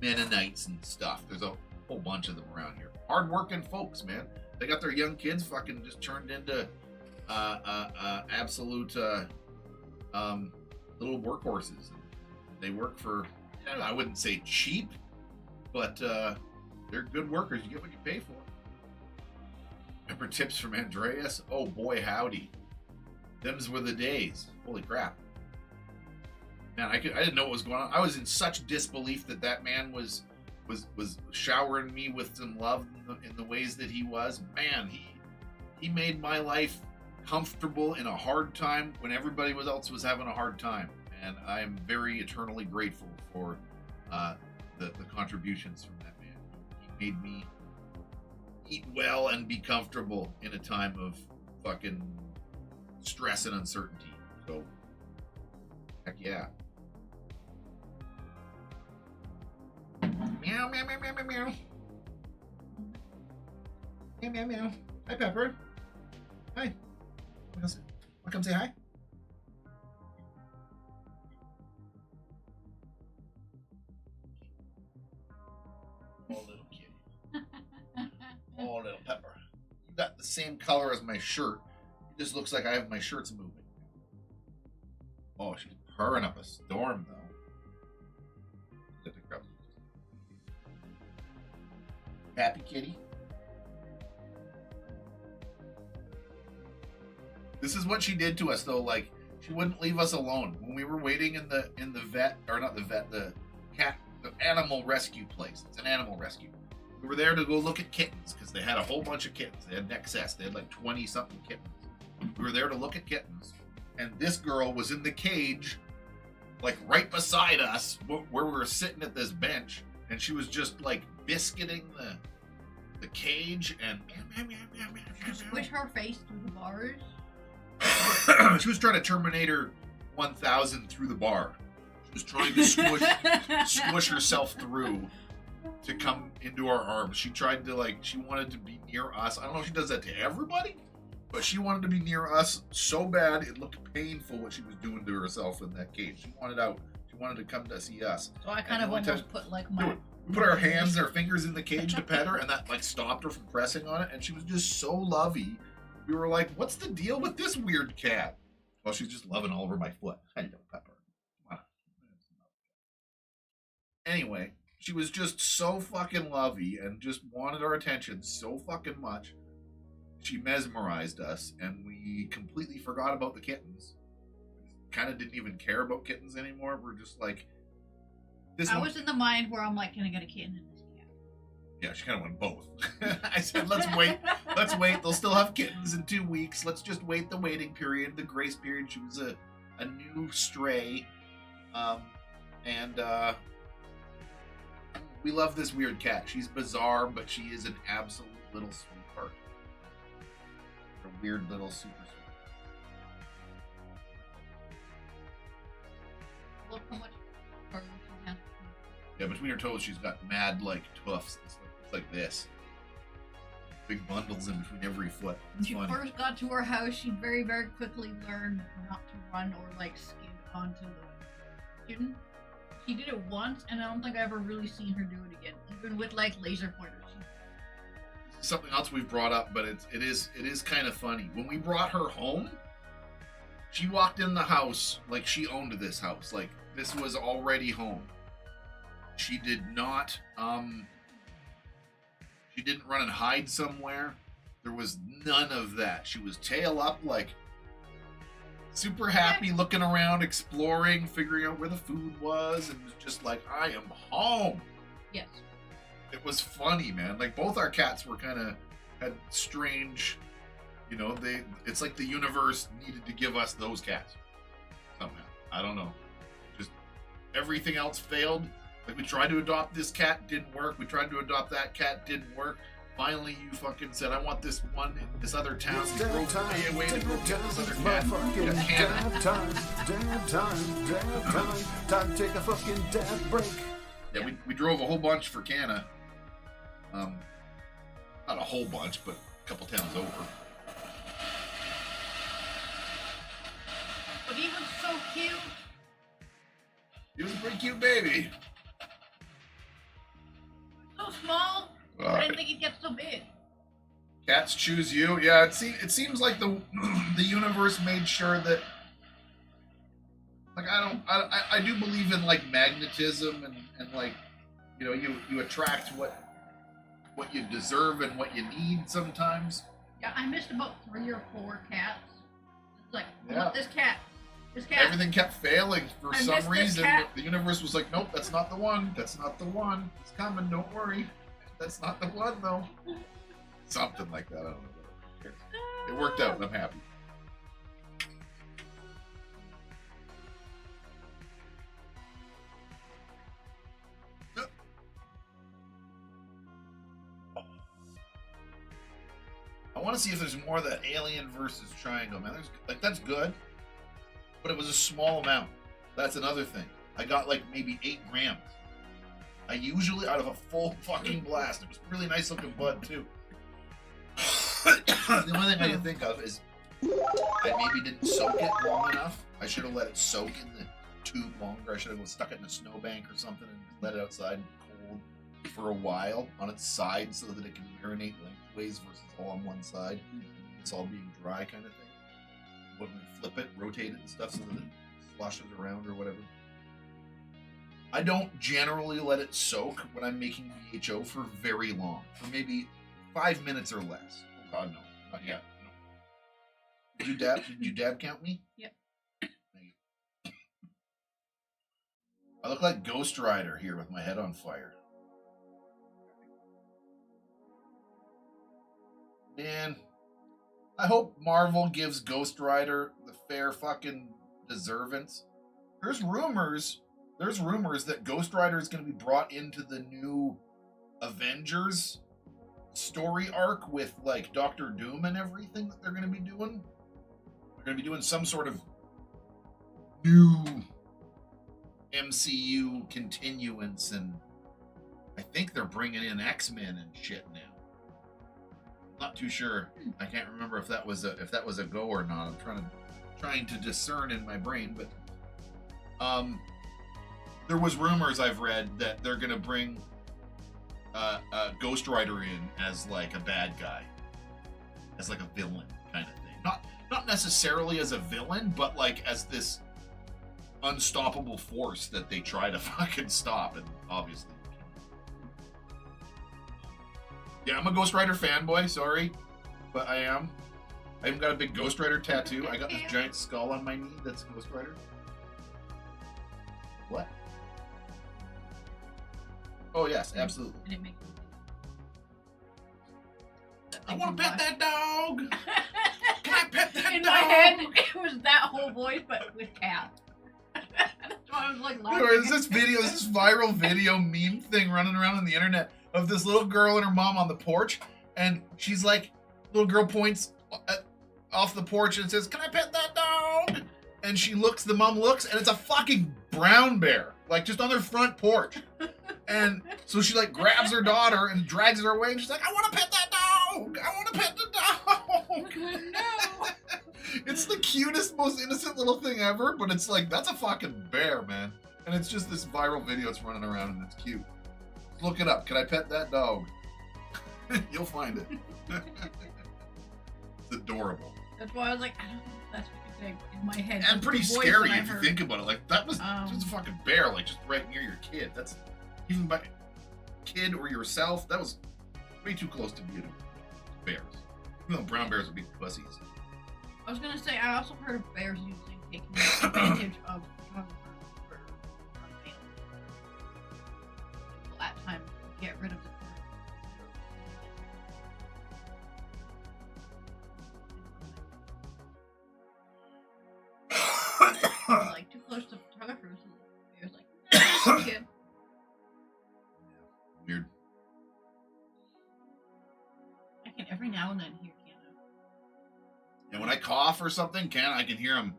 Mennonites and stuff. There's a whole bunch of them around here. Hardworking folks, man. They got their young kids fucking just turned into absolute little workhorses. They work for, I wouldn't say cheap, but they're good workers. You get what you pay for. Remember tips from Andreas? Oh boy, howdy. Them's were the days. Holy crap. Man, I didn't know what was going on. I was in such disbelief that man was showering me with some love in the ways that he was. Man, he made my life comfortable in a hard time when everybody else was having a hard time. and I am very eternally grateful for the contributions from that man. He made me eat well and be comfortable in a time of fucking stress and uncertainty. So, heck yeah. Meow, meow, meow, meow, meow, meow. Meow, meow, meow. Hi, Pepper. Hi. Want to come say hi? Oh, little kitty. Oh, little Pepper. You got the same color as my shirt. It just looks like I have my shirts moving. Oh, she's purring up a storm, though. Happy kitty. This is what she did to us, though. Like, she wouldn't leave us alone when we were waiting in the vet, or not the vet, the animal rescue place. It's an animal rescue. We were there to go look at kittens because they had a whole bunch of kittens. They had excess. They had like 20 something kittens. We were there to look at kittens, and this girl was in the cage, like right beside us, where we were sitting at this bench, and she was just like biscuiting the cage and Squish her face through the bars. She was trying to Terminator 1000 through the bar. She was trying to squish herself through to come into our arms. She tried to she wanted to be near us. I don't know if she does that to everybody, but she wanted to be near us so bad it looked painful what she was doing to herself in that cage. She wanted out. She wanted to come to see us. So I kind of almost put like my... We put our hands and our fingers in the cage to pet her, and that like stopped her from pressing on it, and she was just so lovey. We were like, what's the deal with this weird cat? Well, she's just loving all over my foot. How you doing, Pepper? Come on. Anyway, she was just so fucking lovey and just wanted our attention so fucking much. She mesmerized us, and we completely forgot about the kittens. Kind of didn't even care about kittens anymore. We're just like... I was in the mind where I'm like, can I get a kitten in this cat? Yeah, she kind of went both. I said, let's wait. Let's wait. They'll still have kittens in 2 weeks. Let's just wait the waiting period, the grace period. She was a new stray. And we love this weird cat. She's bizarre, but she is an absolute little sweetheart. A weird little super sweet. Look how much fur she has. Yeah, between her toes, she's got mad, like, tuffs. It's like this. Big bundles in between every foot. When she first got to her house, she very, very quickly learned not to run or, like, skid onto the kitten. She did it once, and I don't think I ever really seen her do it again. Even with, like, laser pointers. Something else we've brought up, but it is kind of funny. When we brought her home, she walked in the house like she owned this house. Like, this was already home. She did not, she didn't run and hide somewhere. There was none of that. She was tail up, like, super happy, looking around, exploring, figuring out where the food was, and was just like, I am home. Yes. It was funny, man. Like, both our cats were had strange, it's like the universe needed to give us those cats. Somehow. I don't know. Just everything else failed. Like, we tried to adopt this cat, didn't work. We tried to adopt that cat, didn't work. Finally, you fucking said, I want this one in this other town. You drove way away to go get this other cat. Dab time, time to take a fucking dab break. Yeah, we drove a whole bunch for Canna. Not a whole bunch, but a couple towns over. But he was so cute. He was a pretty cute baby. So small. I didn't think he'd get so big. Cats choose you. Yeah, it seems like the universe made sure that, like, I do believe in, like, magnetism and like, you attract what you deserve and what you need sometimes. Yeah, I missed about 3 or 4 cats. It's like, Yeah. look, this cat. Everything kept failing for I some missed this reason. cat. The universe was like, nope, that's not the one. That's not the one. It's coming. Don't worry. That's not the one, though. Something like that. I don't know. It worked out, and I'm happy. I want to see if there's more of that alien versus triangle, man. That's good, but it was a small amount. That's another thing. I got like maybe 8 grams. I usually, out of a full fucking blast, it was really nice looking bud too. The only thing I can think of is I maybe didn't soak it long enough. I should have let it soak in the tube longer. I should have stuck it in a snowbank or something and let it outside cold for a while on its side so that it can marinate lengthways versus all on one side. It's all being dry kind of thing. When we flip it, rotate it and stuff so that it sloshes around or whatever. I don't generally let it soak when I'm making BHO for very long, for maybe 5 minutes or less. Oh God, no, not yet. No. Did you dab count me? Yep. I look like Ghost Rider here with my head on fire. Man, I hope Marvel gives Ghost Rider the fair fucking deservance. There's rumors that Ghost Rider is going to be brought into the new Avengers story arc with like Doctor Doom and everything that they're going to be doing. They're going to be doing some sort of new MCU continuance, and I think they're bringing in X-Men and shit now. Not too sure. I can't remember if that was a go or not. I'm trying to discern in my brain, but there was rumors I've read that they're gonna bring Ghost Rider in as like a bad guy, as like a villain kind of thing. Not necessarily as a villain, but like as this unstoppable force that they try to fucking stop, and obviously. Yeah, I'm a Ghost Rider fanboy, sorry, but I am. I even got a big Ghost Rider tattoo. I got this giant skull on my knee that's Ghost Rider. What? Oh, yes, absolutely. And it makes me I want to pet that dog! Can I pet that in dog? my head, it was that whole voice, but with cat. That's why I was like laughing. There's this viral video meme thing running around on the internet of this little girl and her mom on the porch, and she's like, little girl points off the porch and says, "Can I pet that dog?" And the mom looks, and it's a fucking brown bear, like just on their front porch. And so she like grabs her daughter and drags her away, and she's like, "I want to pet that dog! I want to pet the dog!" No. It's the cutest, most innocent little thing ever, but it's like, that's a fucking bear, man. And it's just this viral video that's running around, and it's cute. Look it up. Can I pet that dog? You'll find it. It's adorable. That's why I was like, I don't know if that's what you think in my head. And pretty The voice scary that I if you heard. think about it. Like, that was just a fucking bear, like, just right near your kid. That's, even by kid or yourself, that was way too close to being bears. Even though brown bears would be pussies. I was gonna say, I also heard of bears usually taking advantage of photographers for unveiling. At times, to get rid of the like too close to photographers. Bears like, nah, kid. Weird. I can every now and then hear And when I cough or something, I can hear him.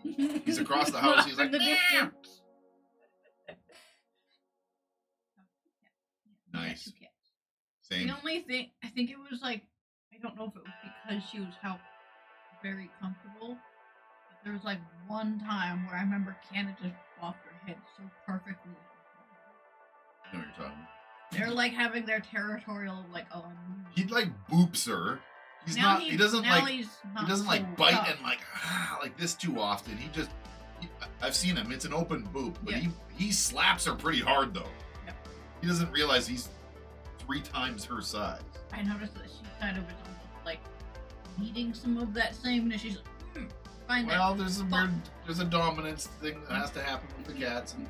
Canada. He's across the house. He's like, In the "Meow." distance. Nice. Two cats. Same. The only thing, I think it was like, I don't know if it was because she was very comfortable, but there was like one time where I remember Canada just bopped her head so perfectly. I know what you're talking about. They're like having their territorial, like, oh, He like boops her. He's now not. He doesn't now like. he's He not doesn't so like bite tough. and like this too often. I've seen him. It's an open boop, but Yeah. he slaps her pretty hard though. Yeah. He doesn't realize he's 3 times her size. I noticed that she kind of was almost like needing some of that sameness. She's like, find Well, that. there's a dominance thing that has to happen with the cats, and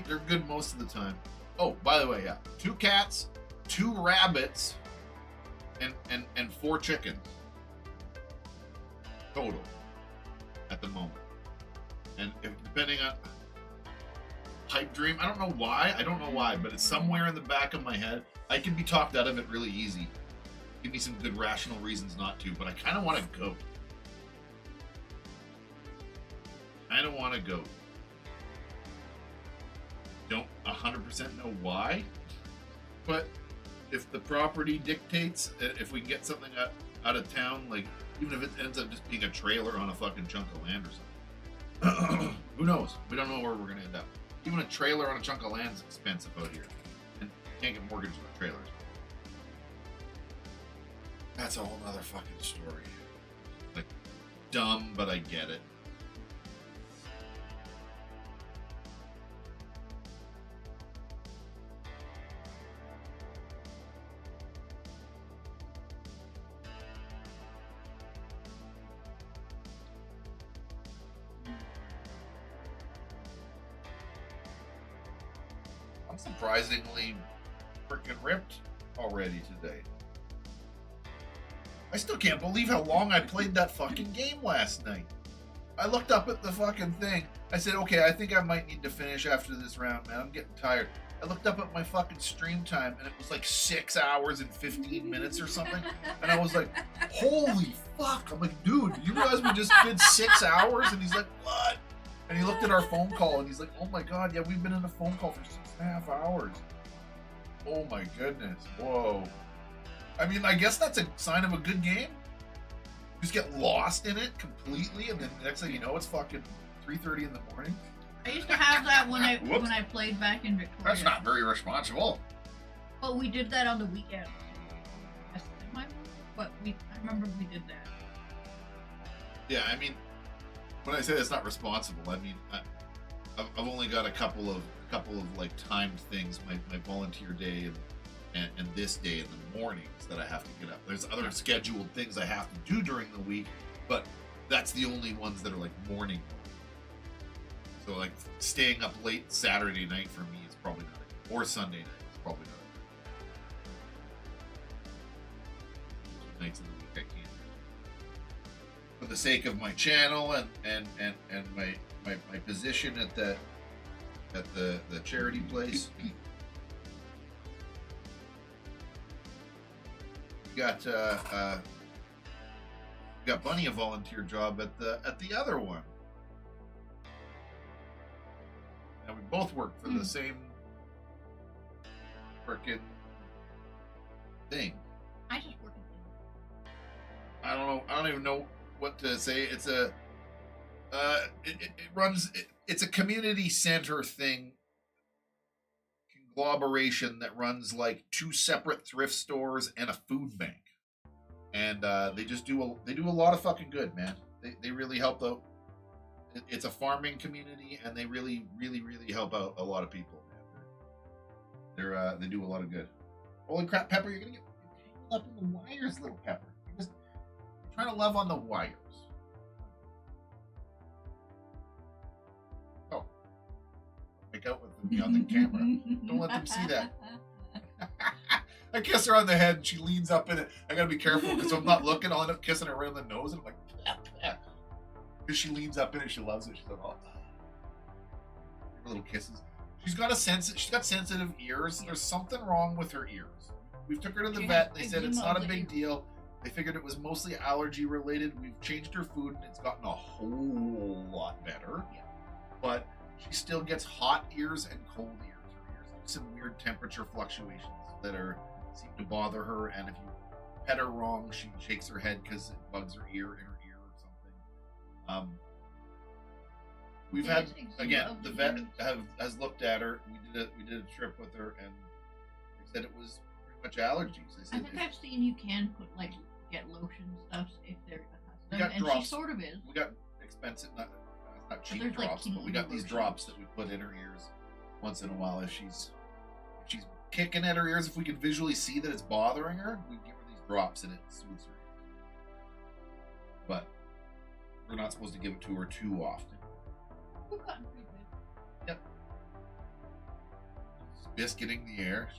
they're good most of the time. Oh, by the way, yeah, 2 cats, 2 rabbits, and 4 chickens total at the moment. And depending on pipe dream. I don't know why. I don't know why, but it's somewhere in the back of my head. I can be talked out of it really easy. Give me some good rational reasons not to, but I kind of want to go. Don't 100% know why, but if the property dictates, if we can get something out of town, like even if it ends up just being a trailer on a fucking chunk of land or something, who knows? We don't know where we're gonna end up. Even a trailer on a chunk of land is expensive out here, and you can't get mortgages on trailers. That's a whole nother fucking story. Like, dumb, but I get it. I'm surprisingly freaking ripped already today. I still can't believe how long I played that fucking game last night. I looked up at the fucking thing. I said, okay, I think I might need to finish after this round, man. I'm getting tired. I looked up at my fucking stream time, and it was like 6 hours and 15 minutes or something. And I was like, holy fuck. I'm like, dude, you realize we just did 6 hours? And he's like, what? And he looked at our phone call, and he's like, oh my god, yeah, we've been in a phone call for 6.5 hours. Oh my goodness. Whoa. I mean, I guess that's a sign of a good game. You just get lost in it completely, and then the next thing you know, it's fucking 3:30 in the morning. I used to have that when I played back in Victoria. That's not very responsible. Well, we did that on the weekend. But I remember we did that. Yeah, I mean, when I say that's not responsible, I mean I've only got a couple of like timed things, my volunteer day and this day in the mornings that I have to get up. There's other scheduled things I have to do during the week, but that's the only ones that are like morning. So like staying up late Saturday night for me is probably not it. Or Sunday night is probably not it. Nights of the week I can't. For the sake of my channel and my position at the charity place. Got Bunny a volunteer job at the other one, and we both work for the same frickin' thing. I just work. I don't know. I don't even know what to say. It's a it runs. It's a community center thing. Conglomeration that runs like 2 separate thrift stores and a food bank, and they do a lot of fucking good, man. They really help out. It's a farming community, and they really help out a lot of people, man. They do a lot of good. Holy crap, Pepper, you're gonna get tangled up in the wires, little Pepper. You're just trying to love on the wires. Make out with me on the camera. Don't let them see that. I kiss her on the head and she leans up in it. I gotta be careful because I'm not looking. I'll end up kissing her right on the nose and I'm like, because she leans up in it. She loves it. She's like, oh, little kisses. She's got sensitive ears. There's something wrong with her ears. We took her to the vet. They said it's not a big deal. They figured it was mostly allergy related. We've changed her food and it's gotten a whole lot better. Yeah. But she still gets hot ears and cold ears. Her ears have some weird temperature fluctuations that seem to bother her, and if you pet her wrong, she shakes her head because it bugs her ear or something. We've had again. The vet has looked at her. We did a trip with her, and they said it was pretty much allergies. They I said think I've seen you can get lotion stuff if they're we got and drops. she sort of is. We got expensive, not cheap there's, like, drops, but we got these drops that we put in her ears once in a while. If she's kicking at her ears, if we can visually see that it's bothering her, we give her these drops and it soothes her ears. But we're not supposed to give it to her too often. We've gotten pretty good. Yep. Biscuiting the air.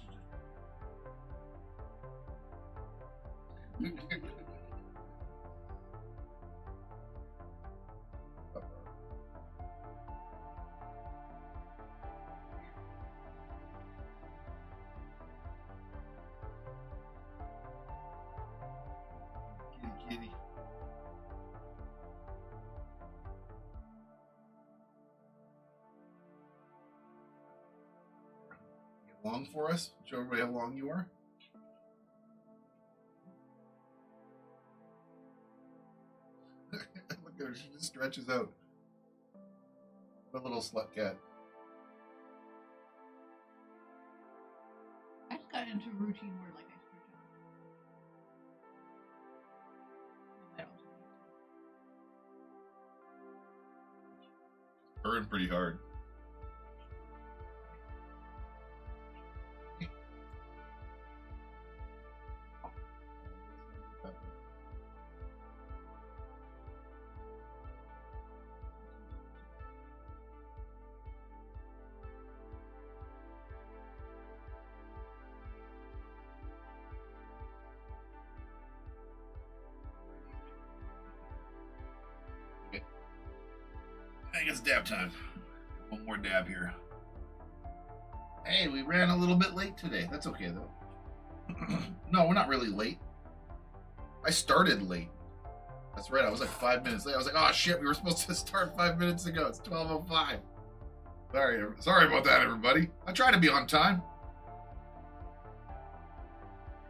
long for us? Show everybody how long you are. Look at her, she just stretches out. A little slut cat. I just got into a routine where like I stretch out. I don't Purring pretty hard. I think it's dab time. One more dab here. Hey, we ran a little bit late today. That's okay though. No, we're not really late. I started late. That's right. I was like 5 minutes late. I was like, oh shit, we were supposed to start 5 minutes ago. It's 12:05. Sorry about that, everybody. I try to be on time.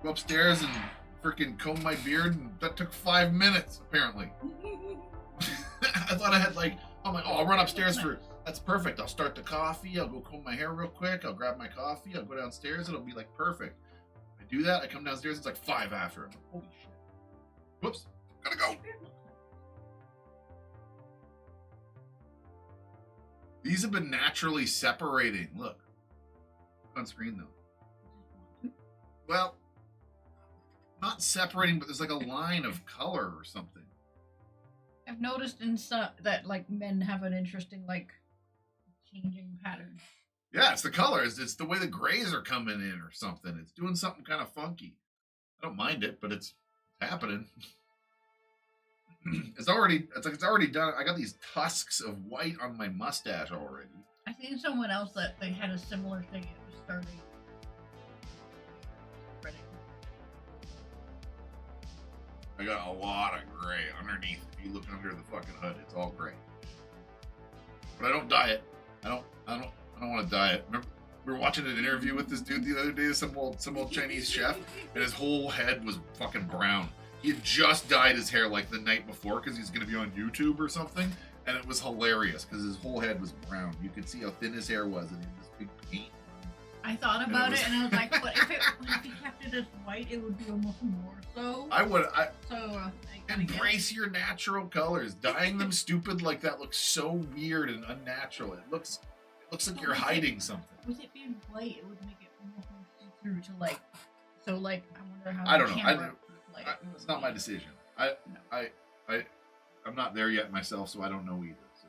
Go upstairs and freaking comb my beard, and that took 5 minutes apparently. I thought I had like. I'm like, oh, I'll run upstairs for. That's perfect. I'll start the coffee. I'll go comb my hair real quick. I'll grab my coffee. I'll go downstairs. It'll be like perfect. I do that. I come downstairs. It's like 5 after. I'm like, holy shit. Whoops. Gotta go. These have been naturally separating. Look. On screen though. Well, not separating, but there's like a line of color or something. I've noticed in some that like men have an interesting like changing pattern. Yeah, it's the colors. It's the way the grays are coming in or something. It's doing something kind of funky. I don't mind it, but it's happening. It's already done. I got these tusks of white on my mustache already. I seen someone else that they had a similar thing. It was starting. I got a lot of gray underneath. If you look under the fucking hood, it's all gray. But I don't dye it. I don't want to dye it. Remember, we were watching an interview with this dude the other day, some old Chinese chef, and his whole head was fucking brown. He had just dyed his hair like the night before because he's gonna be on YouTube or something, and it was hilarious because his whole head was brown. You could see how thin his hair was, and he had this big paint. I thought about it, and I was like, "But if he kept it as white, it would be almost more so." I embrace your natural colors. Dyeing them stupid like that looks so weird and unnatural. It looks like you're hiding something. With it being white, it would make it almost see-through to like. So like, I wonder how. I don't know. It's not my decision. I'm not there yet myself, so I don't know either. So.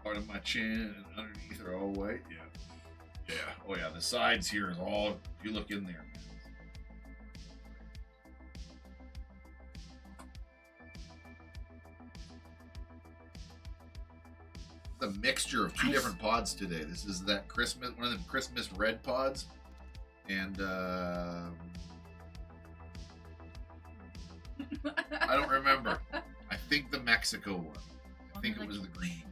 Part of my chin and underneath are all white. Yeah. Oh yeah. The sides here is all. If you look in there, man. The mixture of two different pods today. This is that Christmas, one of them Christmas red pods, and I don't remember. I think the Mexico one. I think it was the green.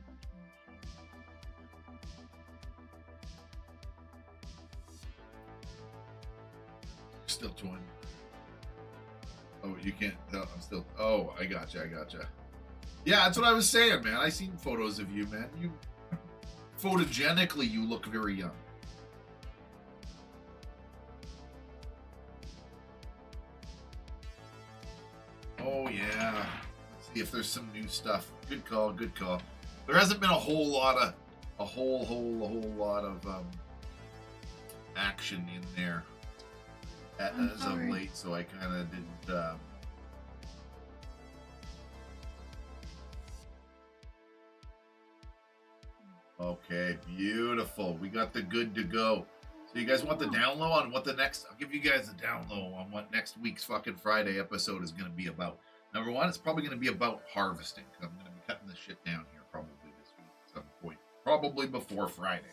Still twin. Oh, you can't tell. I'm still. Oh, I gotcha. Yeah, that's what I was saying, man. I seen photos of you, man. You photogenically, you look very young. Oh yeah. Let's see if there's some new stuff. Good call. There hasn't been a whole lot of action in there as of late, so I kind of didn't. Okay, beautiful. We got the good to go. So you guys want the down low on what the next? I'll give you guys the down low on what next week's fucking Friday episode is going to be about. Number one, it's probably going to be about harvesting. I'm going to be cutting this shit down here probably this week at some point, probably before Friday.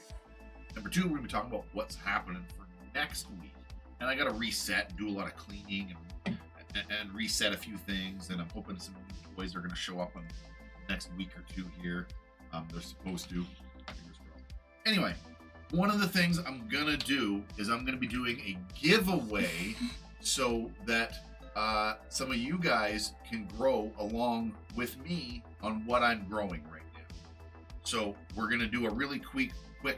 Number two, we're going to be talking about what's happening for next week, and I got to reset and do a lot of cleaning and reset a few things. And I'm hoping some new toys are going to show up in the next week or two here. They're supposed to. Anyway, one of the things I'm gonna do is I'm gonna be doing a giveaway so that some of you guys can grow along with me on what I'm growing right now. So we're gonna do a really quick 1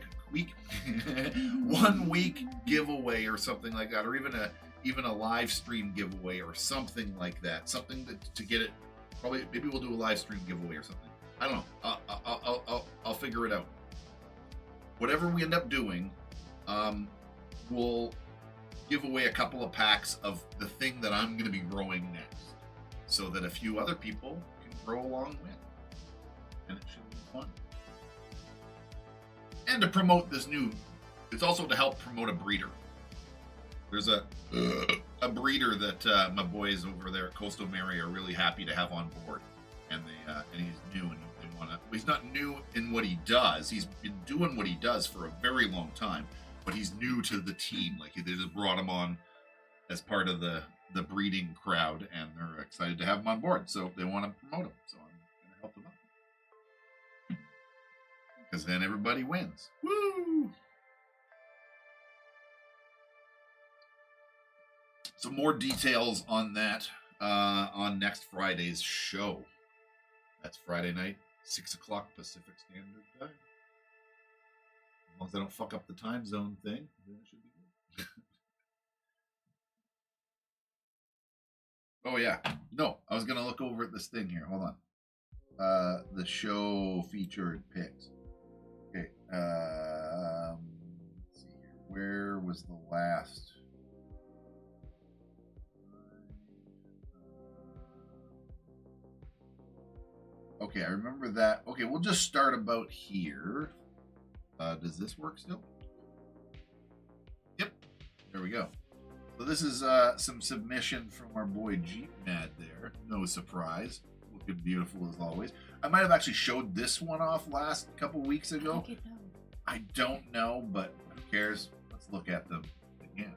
week giveaway or something like that, or even a live stream giveaway or something like that. Something to get it. Probably maybe we'll do a live stream giveaway or something. I don't know. I'll figure it out. Whatever we end up doing, we'll give away a couple of packs of the thing that I'm going to be growing next, so that a few other people can grow along with, and it should be fun. And to promote this new, it's also to help promote a breeder. There's a breeder that my boys over there at Coastal Mary are really happy to have on board, and he's new and they want to. He's not new in what he does. He's been doing what he does for a very long time, but he's new to the team. Like, they just brought him on as part of the breeding crowd, and they're excited to have him on board. So they want to promote him. So I'm going to help them out, because then everybody wins. Woo! So more details on that on next Friday's show. That's Friday night, 6 o'clock Pacific Standard Time. As long as I don't fuck up the time zone thing, then it should be good. Oh yeah, no, I was gonna look over at this thing here. Hold on. The show featured picks. Okay. Let's see here. Where was the last? Okay, I remember that. Okay, we'll just start about here. Does this work still? Yep. There we go. So this is some submission from our boy Jeep Mad there. No surprise. Looking beautiful as always. I might have actually showed this one off last couple weeks ago. I don't know, but who cares? Let's look at them again.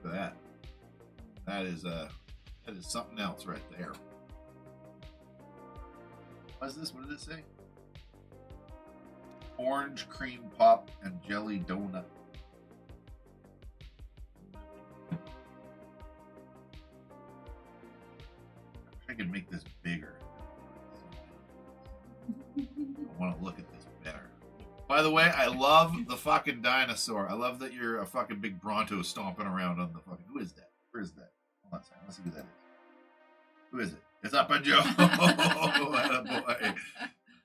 Look at that. That is something else right there. What's this? What did it say? Orange cream pop and jelly donut. I could make this bigger. I want to look at this better. By the way, I love the fucking dinosaur. I love that you're a fucking big Bronto stomping around on the fucking. Who is that? Where is that? Hold on a second. Let's see who that is. Who is it? It's Up and Joe. Boy.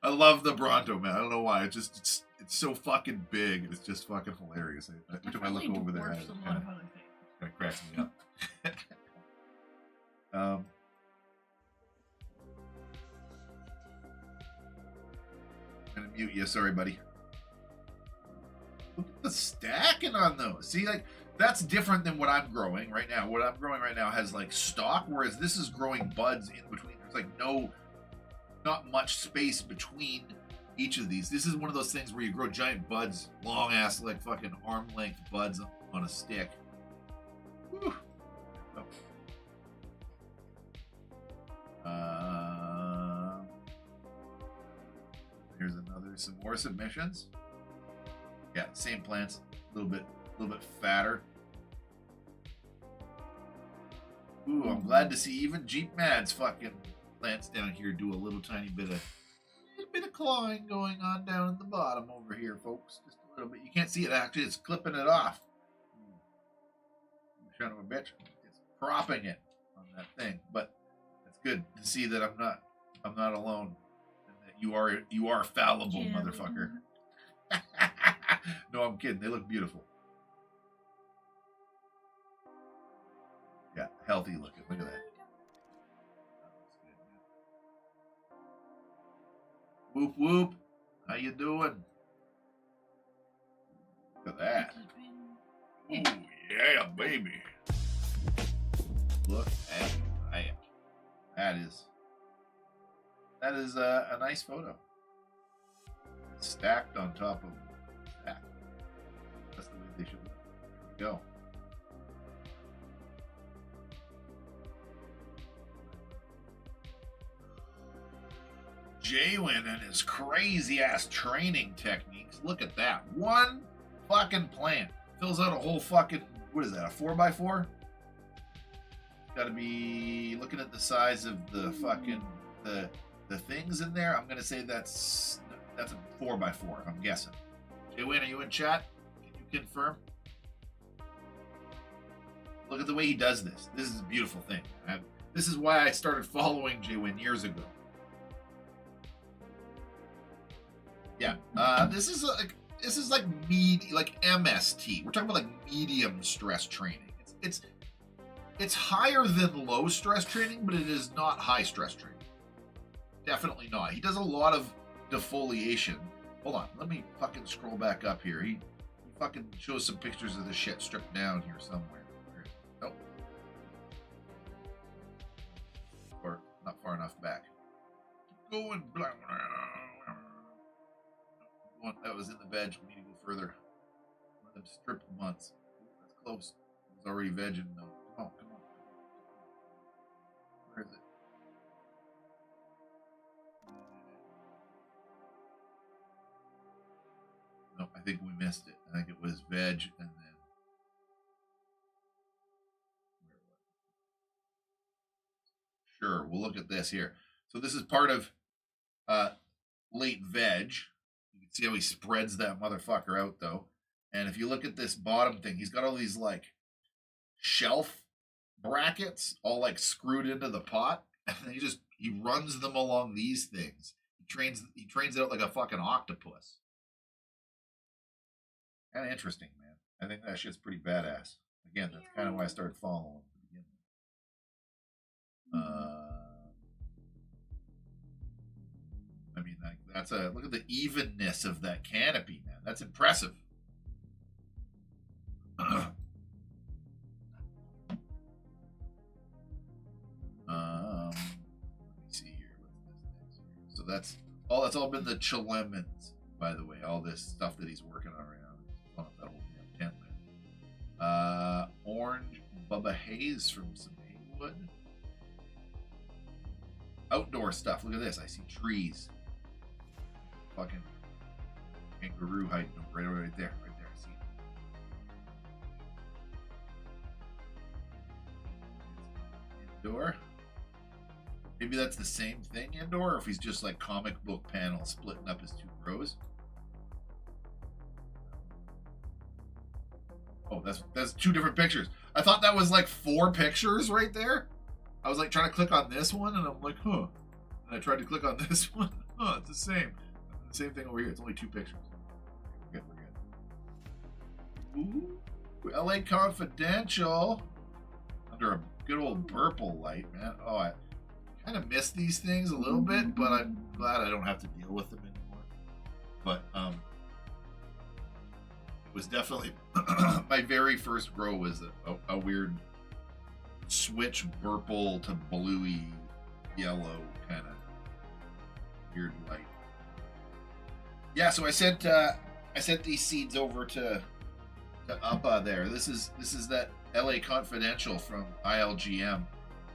I love the Bronto, man. I don't know why. It's so fucking big. It's just fucking hilarious. Every time I look over there, it kind of cracks me up. I'm gonna mute you. Sorry, buddy. Look at the stacking on those. See, like, that's different than what I'm growing right now. What I'm growing right now has like stalk, whereas this is growing buds in between. There's like not much space between each of these. This is one of those things where you grow giant buds, long ass, like fucking arm length buds on a stick. Whew. Here's some more submissions. Yeah, same plants, a little bit fatter. Ooh, I'm glad to see even Jeep Mad's fucking plants down here do a little tiny bit of clawing going on down at the bottom over here, folks. Just a little bit. You can't see it actually; it's clipping it off. Son of a bitch, it's cropping it on that thing. But it's good to see that I'm not alone, and that you are fallible, motherfucker. No, I'm kidding. They look beautiful. Yeah, healthy looking. Look at that. Whoop whoop. How you doing? Look at that. Ooh, yeah, baby. Look at that. That is a nice photo. It's stacked on top of stacked. That's the way they should look. There we go. Jaywin and his crazy ass training techniques. Look at that. One fucking plant fills out a whole fucking, what is that, a 4x4? Gotta be looking at the size of the fucking, the things in there. I'm gonna say that's a 4x4, I'm guessing. Jaywin, are you in chat? Can you confirm? Look at the way he does this. This is a beautiful thing. This is why I started following Jaywin years ago. Yeah, this is like MST. We're talking about like medium stress training. It's higher than low stress training, but it is not high stress training. Definitely not. He does a lot of defoliation. Hold on, let me fucking scroll back up here. He fucking shows some pictures of this shit stripped down here somewhere. Nope. Or not far enough back. Keep going. That was in the veg. We need to go further. One of them stripped months. That's close. It was already vegging though. Come on. Where is it? No, I think we missed it. I think it was veg and then sure, we'll look at this here. So this is part of late veg. You can see how he spreads that motherfucker out though. And if you look at this bottom thing, he's got all these like shelf brackets all like screwed into the pot. And then he runs them along these things. He trains it out like a fucking octopus. Kind of interesting, man. I think that shit's pretty badass. Again, that's kind of why I started following to begin with. I mean, that's a look at the evenness of that canopy, man. That's impressive. Let me see here. What's this next? So that's all been the Chilemons, by the way. All this stuff that he's working on right now. I don't know if that'll be a tent land. Orange Bubba Haze from some Haywood. Outdoor stuff. Look at this. I see trees. Fucking kangaroo hiding right there. I see it. Indoor. Maybe that's the same thing indoor, or if he's just like comic book panels splitting up his two rows. Oh, that's two different pictures. I thought that was like 4 pictures right there. I was like trying to click on this one, and I'm like, huh. And I tried to click on this one. Huh, it's the same. The same thing over here. It's only 2 pictures. We're good. Ooh, LA Confidential. Under a good old purple light, man. Oh, I kind of miss these things a little bit, but I'm glad I don't have to deal with them anymore. But it was definitely my very first grow was a weird switch purple to bluey yellow kind of weird light. Yeah, so I sent these seeds over to Uppa there. This is that LA Confidential from ILGM.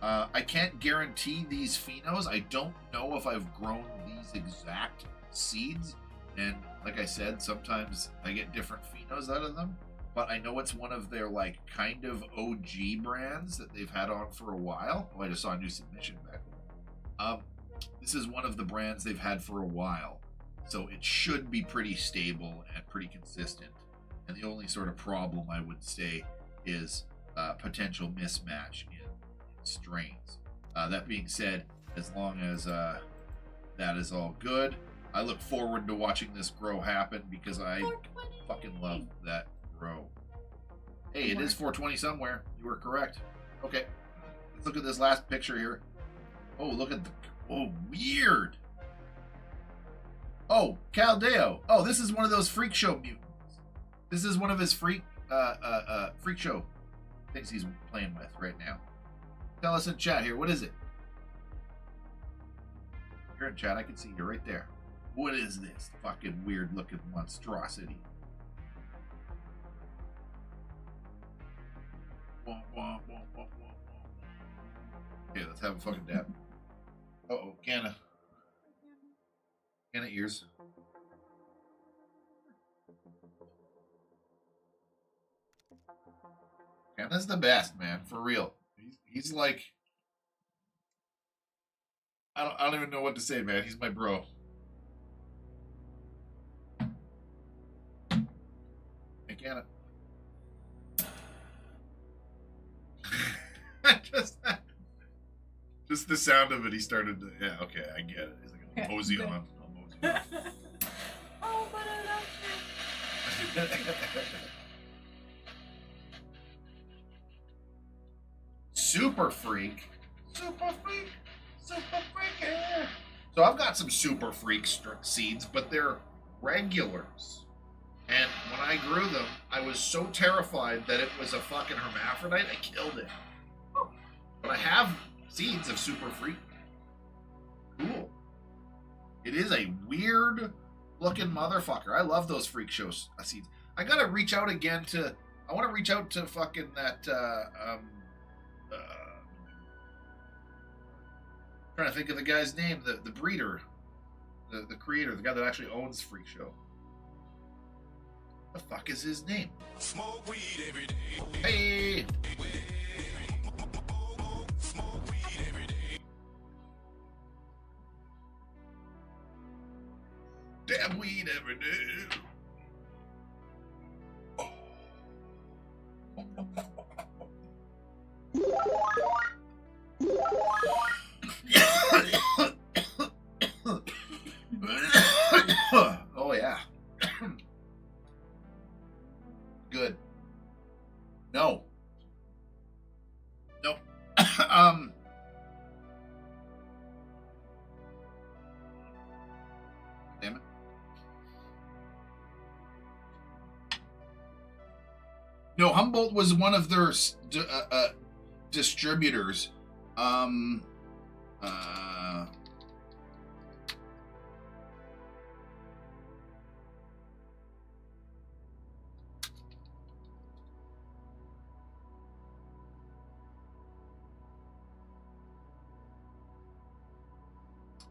I can't guarantee these phenos. I don't know if I've grown these exact seeds. And like I said, sometimes I get different phenos out of them. But I know it's one of their like kind of OG brands that they've had on for a while. Oh, I just saw a new submission back there. This is one of the brands they've had for a while. So it should be pretty stable and pretty consistent. And the only sort of problem I would say is potential mismatch in strains. That being said, as long as that is all good, I look forward to watching this grow happen because I fucking love that grow. Hey, it is 420 somewhere. You were correct. Okay, let's look at this last picture here. Oh, look at the... Oh, weird. Oh, Caldeo. Oh, this is one of those freak show mutants. This is one of his freak show things he's playing with right now. Tell us in chat here. What is it? You're in chat. I can see you right there. What is this fucking weird looking monstrosity? Okay, let's have a fucking dab. Uh-oh, Canna. Can of ears. Canada's the best, man, for real. He's like, I don't even know what to say, man. He's my bro. Hey, Canada. just the sound of it, he started to, yeah, okay, I get it. He's like, I'll mosey on. I'll mosey on. Oh, but I love you. Super freak. Super freak. Super freak. Yeah. So I've got some super freak seeds, but they're regulars. And when I grew them, I was so terrified that it was a fucking hermaphrodite, I killed it. But I have seeds of super freak. Cool. It is a weird looking motherfucker. I love those freak show seeds. I gotta reach out again to. I want to reach out to fucking that. Trying to think of the guy's name, the breeder, the creator, the guy that actually owns Freak Show. The fuck is his name? Smoke weed every day. Hey. Smoke weed every day. Damn weed every day. Oh yeah. Good. No. Nope. Damn it. No, Humboldt was one of their distributors.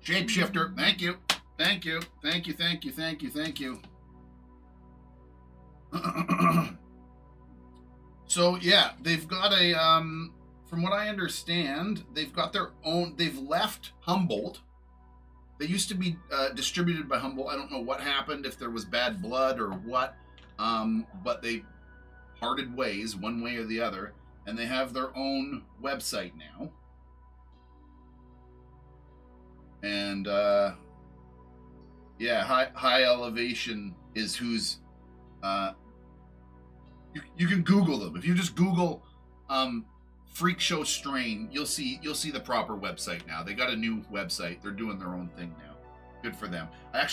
Shapeshifter, thank you. Thank you. Thank you. Thank you. Thank you. Thank you. So yeah, they've got a from what I understand, they've got their own, they've left Humboldt. They used to be distributed by Humboldt. I don't know what happened, if there was bad blood or what, but they parted ways one way or the other, and they have their own website now. And yeah, high elevation is who's you can Google them. If you just Google Freak Show Strain, you'll see the proper website now. They got a new website. They're doing their own thing now. Good for them. I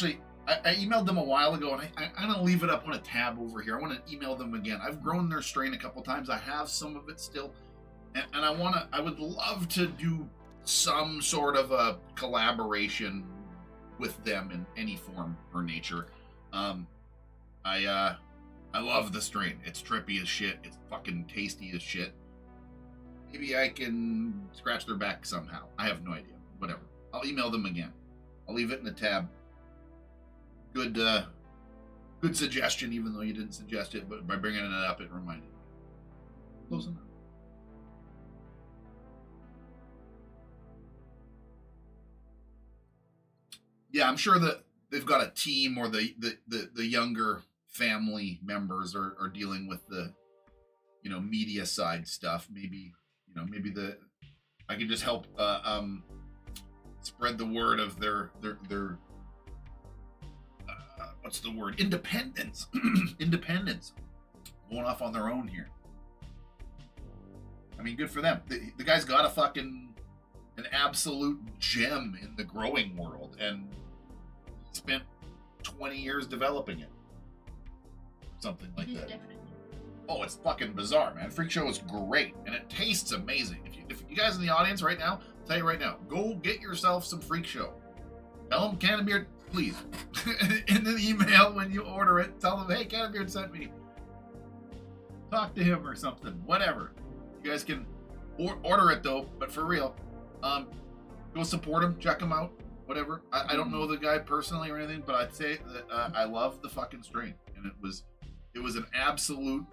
emailed them a while ago, and I'm gonna leave it up on a tab over here. I want to email them again. I've grown their strain a couple times. I have some of it still, and I would love to do some sort of a collaboration with them in any form or nature. I love the strain. It's trippy as shit. It's fucking tasty as shit. Maybe I can scratch their back somehow. I have no idea. Whatever. I'll email them again. I'll leave it in the tab. Good suggestion, even though you didn't suggest it, but by bringing it up, it reminded me. Close enough. Yeah, I'm sure that they've got a team, or the younger family members are dealing with the, media side stuff. Maybe, I can just help spread the word of their what's the word? Independence. Independence. Going off on their own here. I mean, good for them. The guy's got an absolute gem in the growing world, and spent 20 years developing it. Something like that. Definitely. Oh, it's fucking bizarre, man. Freak Show is great, and it tastes amazing. If you guys in the audience right now, I'll tell you right now, go get yourself some Freak Show. Tell them Cannabeard, please. In the email when you order it, tell them, hey, Cannabeard sent me. Talk to him or something, whatever. You guys can order it though, but for real, go support him, check him out. whatever. I don't know the guy personally or anything, but I'd say that I love the fucking strain, and it was an absolute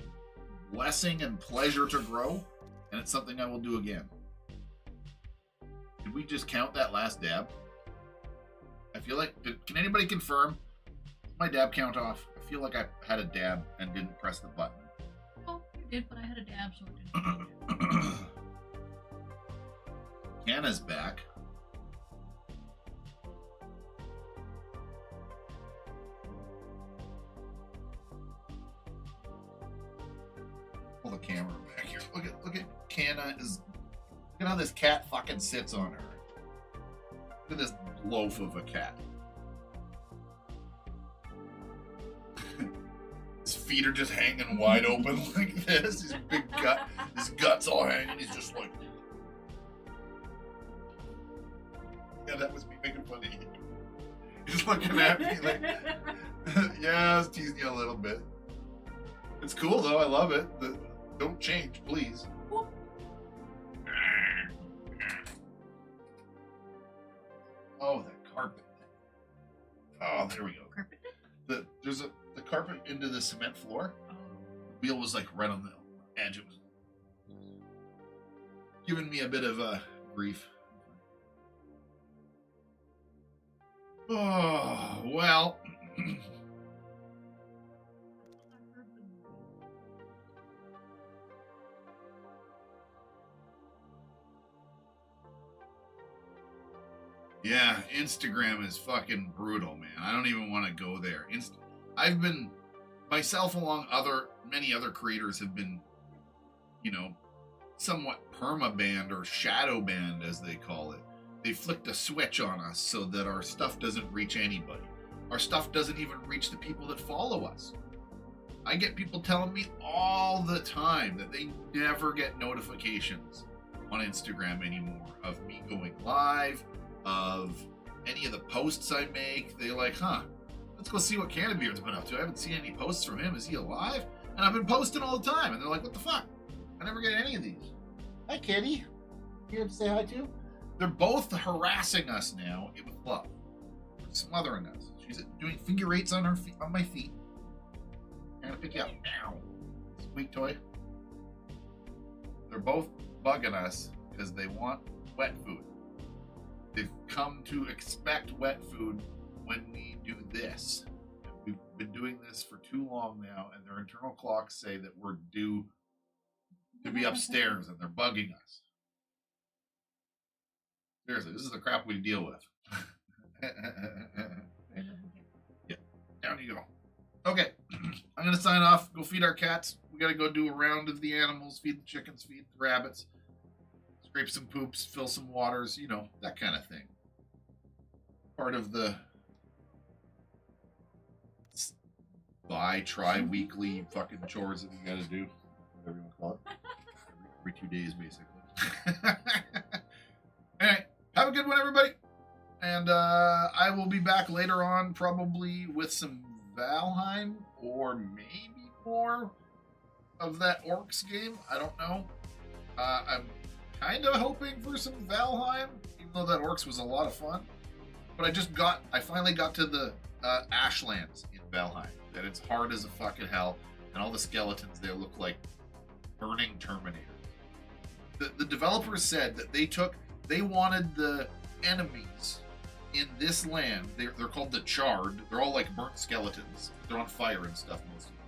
blessing and pleasure to grow, and it's something I will do again. Did we just count that last dab? I feel like, can anybody confirm? My dab count off. I feel like I had a dab and didn't press the button. Oh, you did, but I had a dab, so it didn't. Canna's back. Pull the camera back here. Look at Canna is. Look at how this cat fucking sits on her. Look at this loaf of a cat. His feet are just hanging wide open like this. His big gut, his guts all hanging. He's just like. Yeah, that was me making fun of you. He's looking at me like, yeah, I was teasing you a little bit. It's cool though. I love it. Don't change, please. Oh, that carpet. Oh, there we go. Carpet? There's the carpet into the cement floor. The wheel was like right on the edge. It was giving me a bit of grief. Oh, well. Yeah, Instagram is fucking brutal, man. I don't even want to go there. I've been, myself along many other creators have been, somewhat perma-banned or shadow banned, as they call it. They flicked a switch on us so that our stuff doesn't reach anybody. Our stuff doesn't even reach the people that follow us. I get people telling me all the time that they never get notifications on Instagram anymore of me going live, of any of the posts I make. They're like, let's go see what Cannabeard's been up to. I haven't seen any posts from him. Is he alive? And I've been posting all the time. And they're like, what the fuck? I never get any of these. Hi, Kitty. Here to say hi to? They're both harassing us now with love. Smothering us. She's doing figure eights on my feet. I'm gonna pick you up now. Squeak toy. They're both bugging us because they want wet food. They've come to expect wet food when we do this. We've been doing this for too long now, and their internal clocks say that we're due to be upstairs, and they're bugging us. Seriously, this is the crap we deal with. Yeah, down you go. Okay, I'm gonna sign off. Go feed our cats. We gotta go do a round of the animals, feed the chickens, feed the rabbits, scrape some poops, fill some waters, that kind of thing. Part of the tri-weekly fucking chores that we gotta do. Whatever you want to call it. Every 2 days, basically. Alright, have a good one, everybody. And I will be back later on, probably with some Valheim, or maybe more of that Orcs game. I don't know. I'm kind of hoping for some Valheim, even though that Orcs was a lot of fun. But I finally got to the Ashlands in Valheim, and it's hard as a fucking hell, and all the skeletons there look like burning Terminators. The developers said that they wanted the enemies in this land, they're called the Charred, they're all like burnt skeletons, they're on fire and stuff most of them.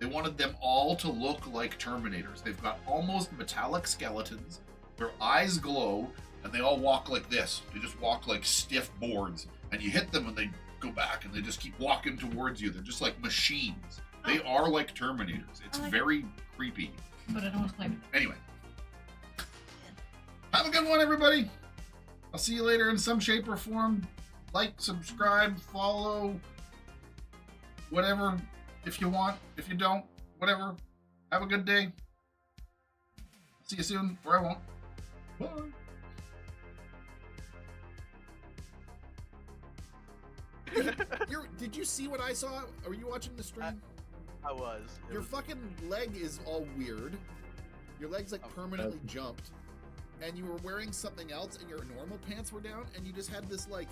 They wanted them all to look like Terminators. They've got almost metallic skeletons, their eyes glow, and they all walk like this. They just walk like stiff boards, and you hit them and they go back and they just keep walking towards you. They're just like machines. They are like Terminators. It's very creepy. But I don't want to claim it. Anyway. Have a good one, everybody. I'll see you later in some shape or form. Like, subscribe, follow, whatever, if you want. If you don't, whatever. Have a good day. See you soon, or I won't. Bye. Did you see what I saw? Are you watching the stream? I was. Your fucking leg is all weird. Your leg's like permanently jumped. and you were wearing something else and your normal pants were down and you just had this like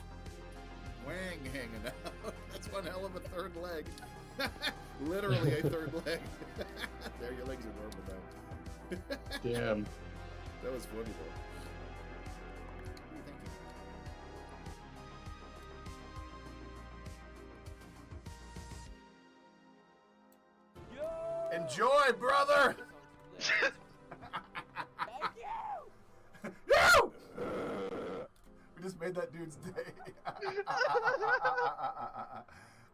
wang hanging out. That's one hell of a third leg. Literally a third leg. There, your legs are normal now. Damn. That was funny though. Enjoy, brother! Thank you! You! We just made that dude's day.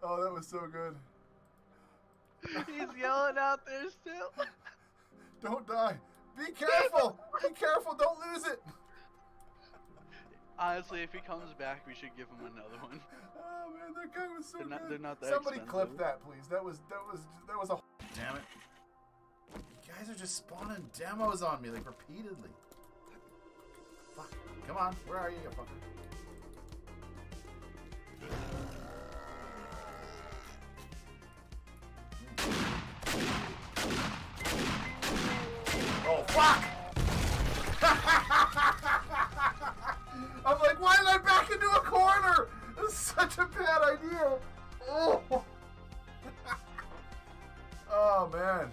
Oh, that was so good. He's yelling out there still. Don't die. Be careful! Be careful, don't lose it! Honestly, if he comes back, we should give him another one. Oh man, that guy was so good. They're not that Somebody expensive. clip that, please. That was a. Damn it! You guys are just spawning demos on me like repeatedly. Fuck! Come on, where are you, you fucker? Oh fuck! I'm like, why did I back into a corner? This is such a bad idea. Oh. Oh man.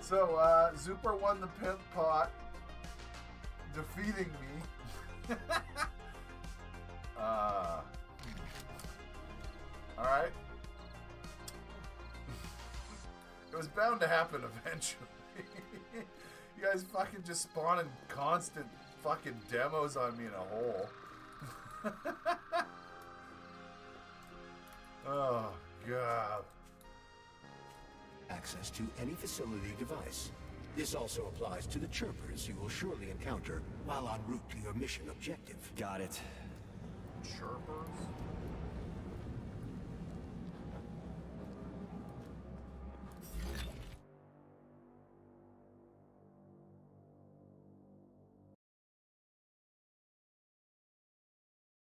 So Zuper won the pimp pot, defeating me. All right. It was bound to happen eventually. You guys fucking just spawning constant fucking demos on me in a hole. Oh, God. Access to any facility device. This also applies to the chirpers you will surely encounter while en route to your mission objective. Got it.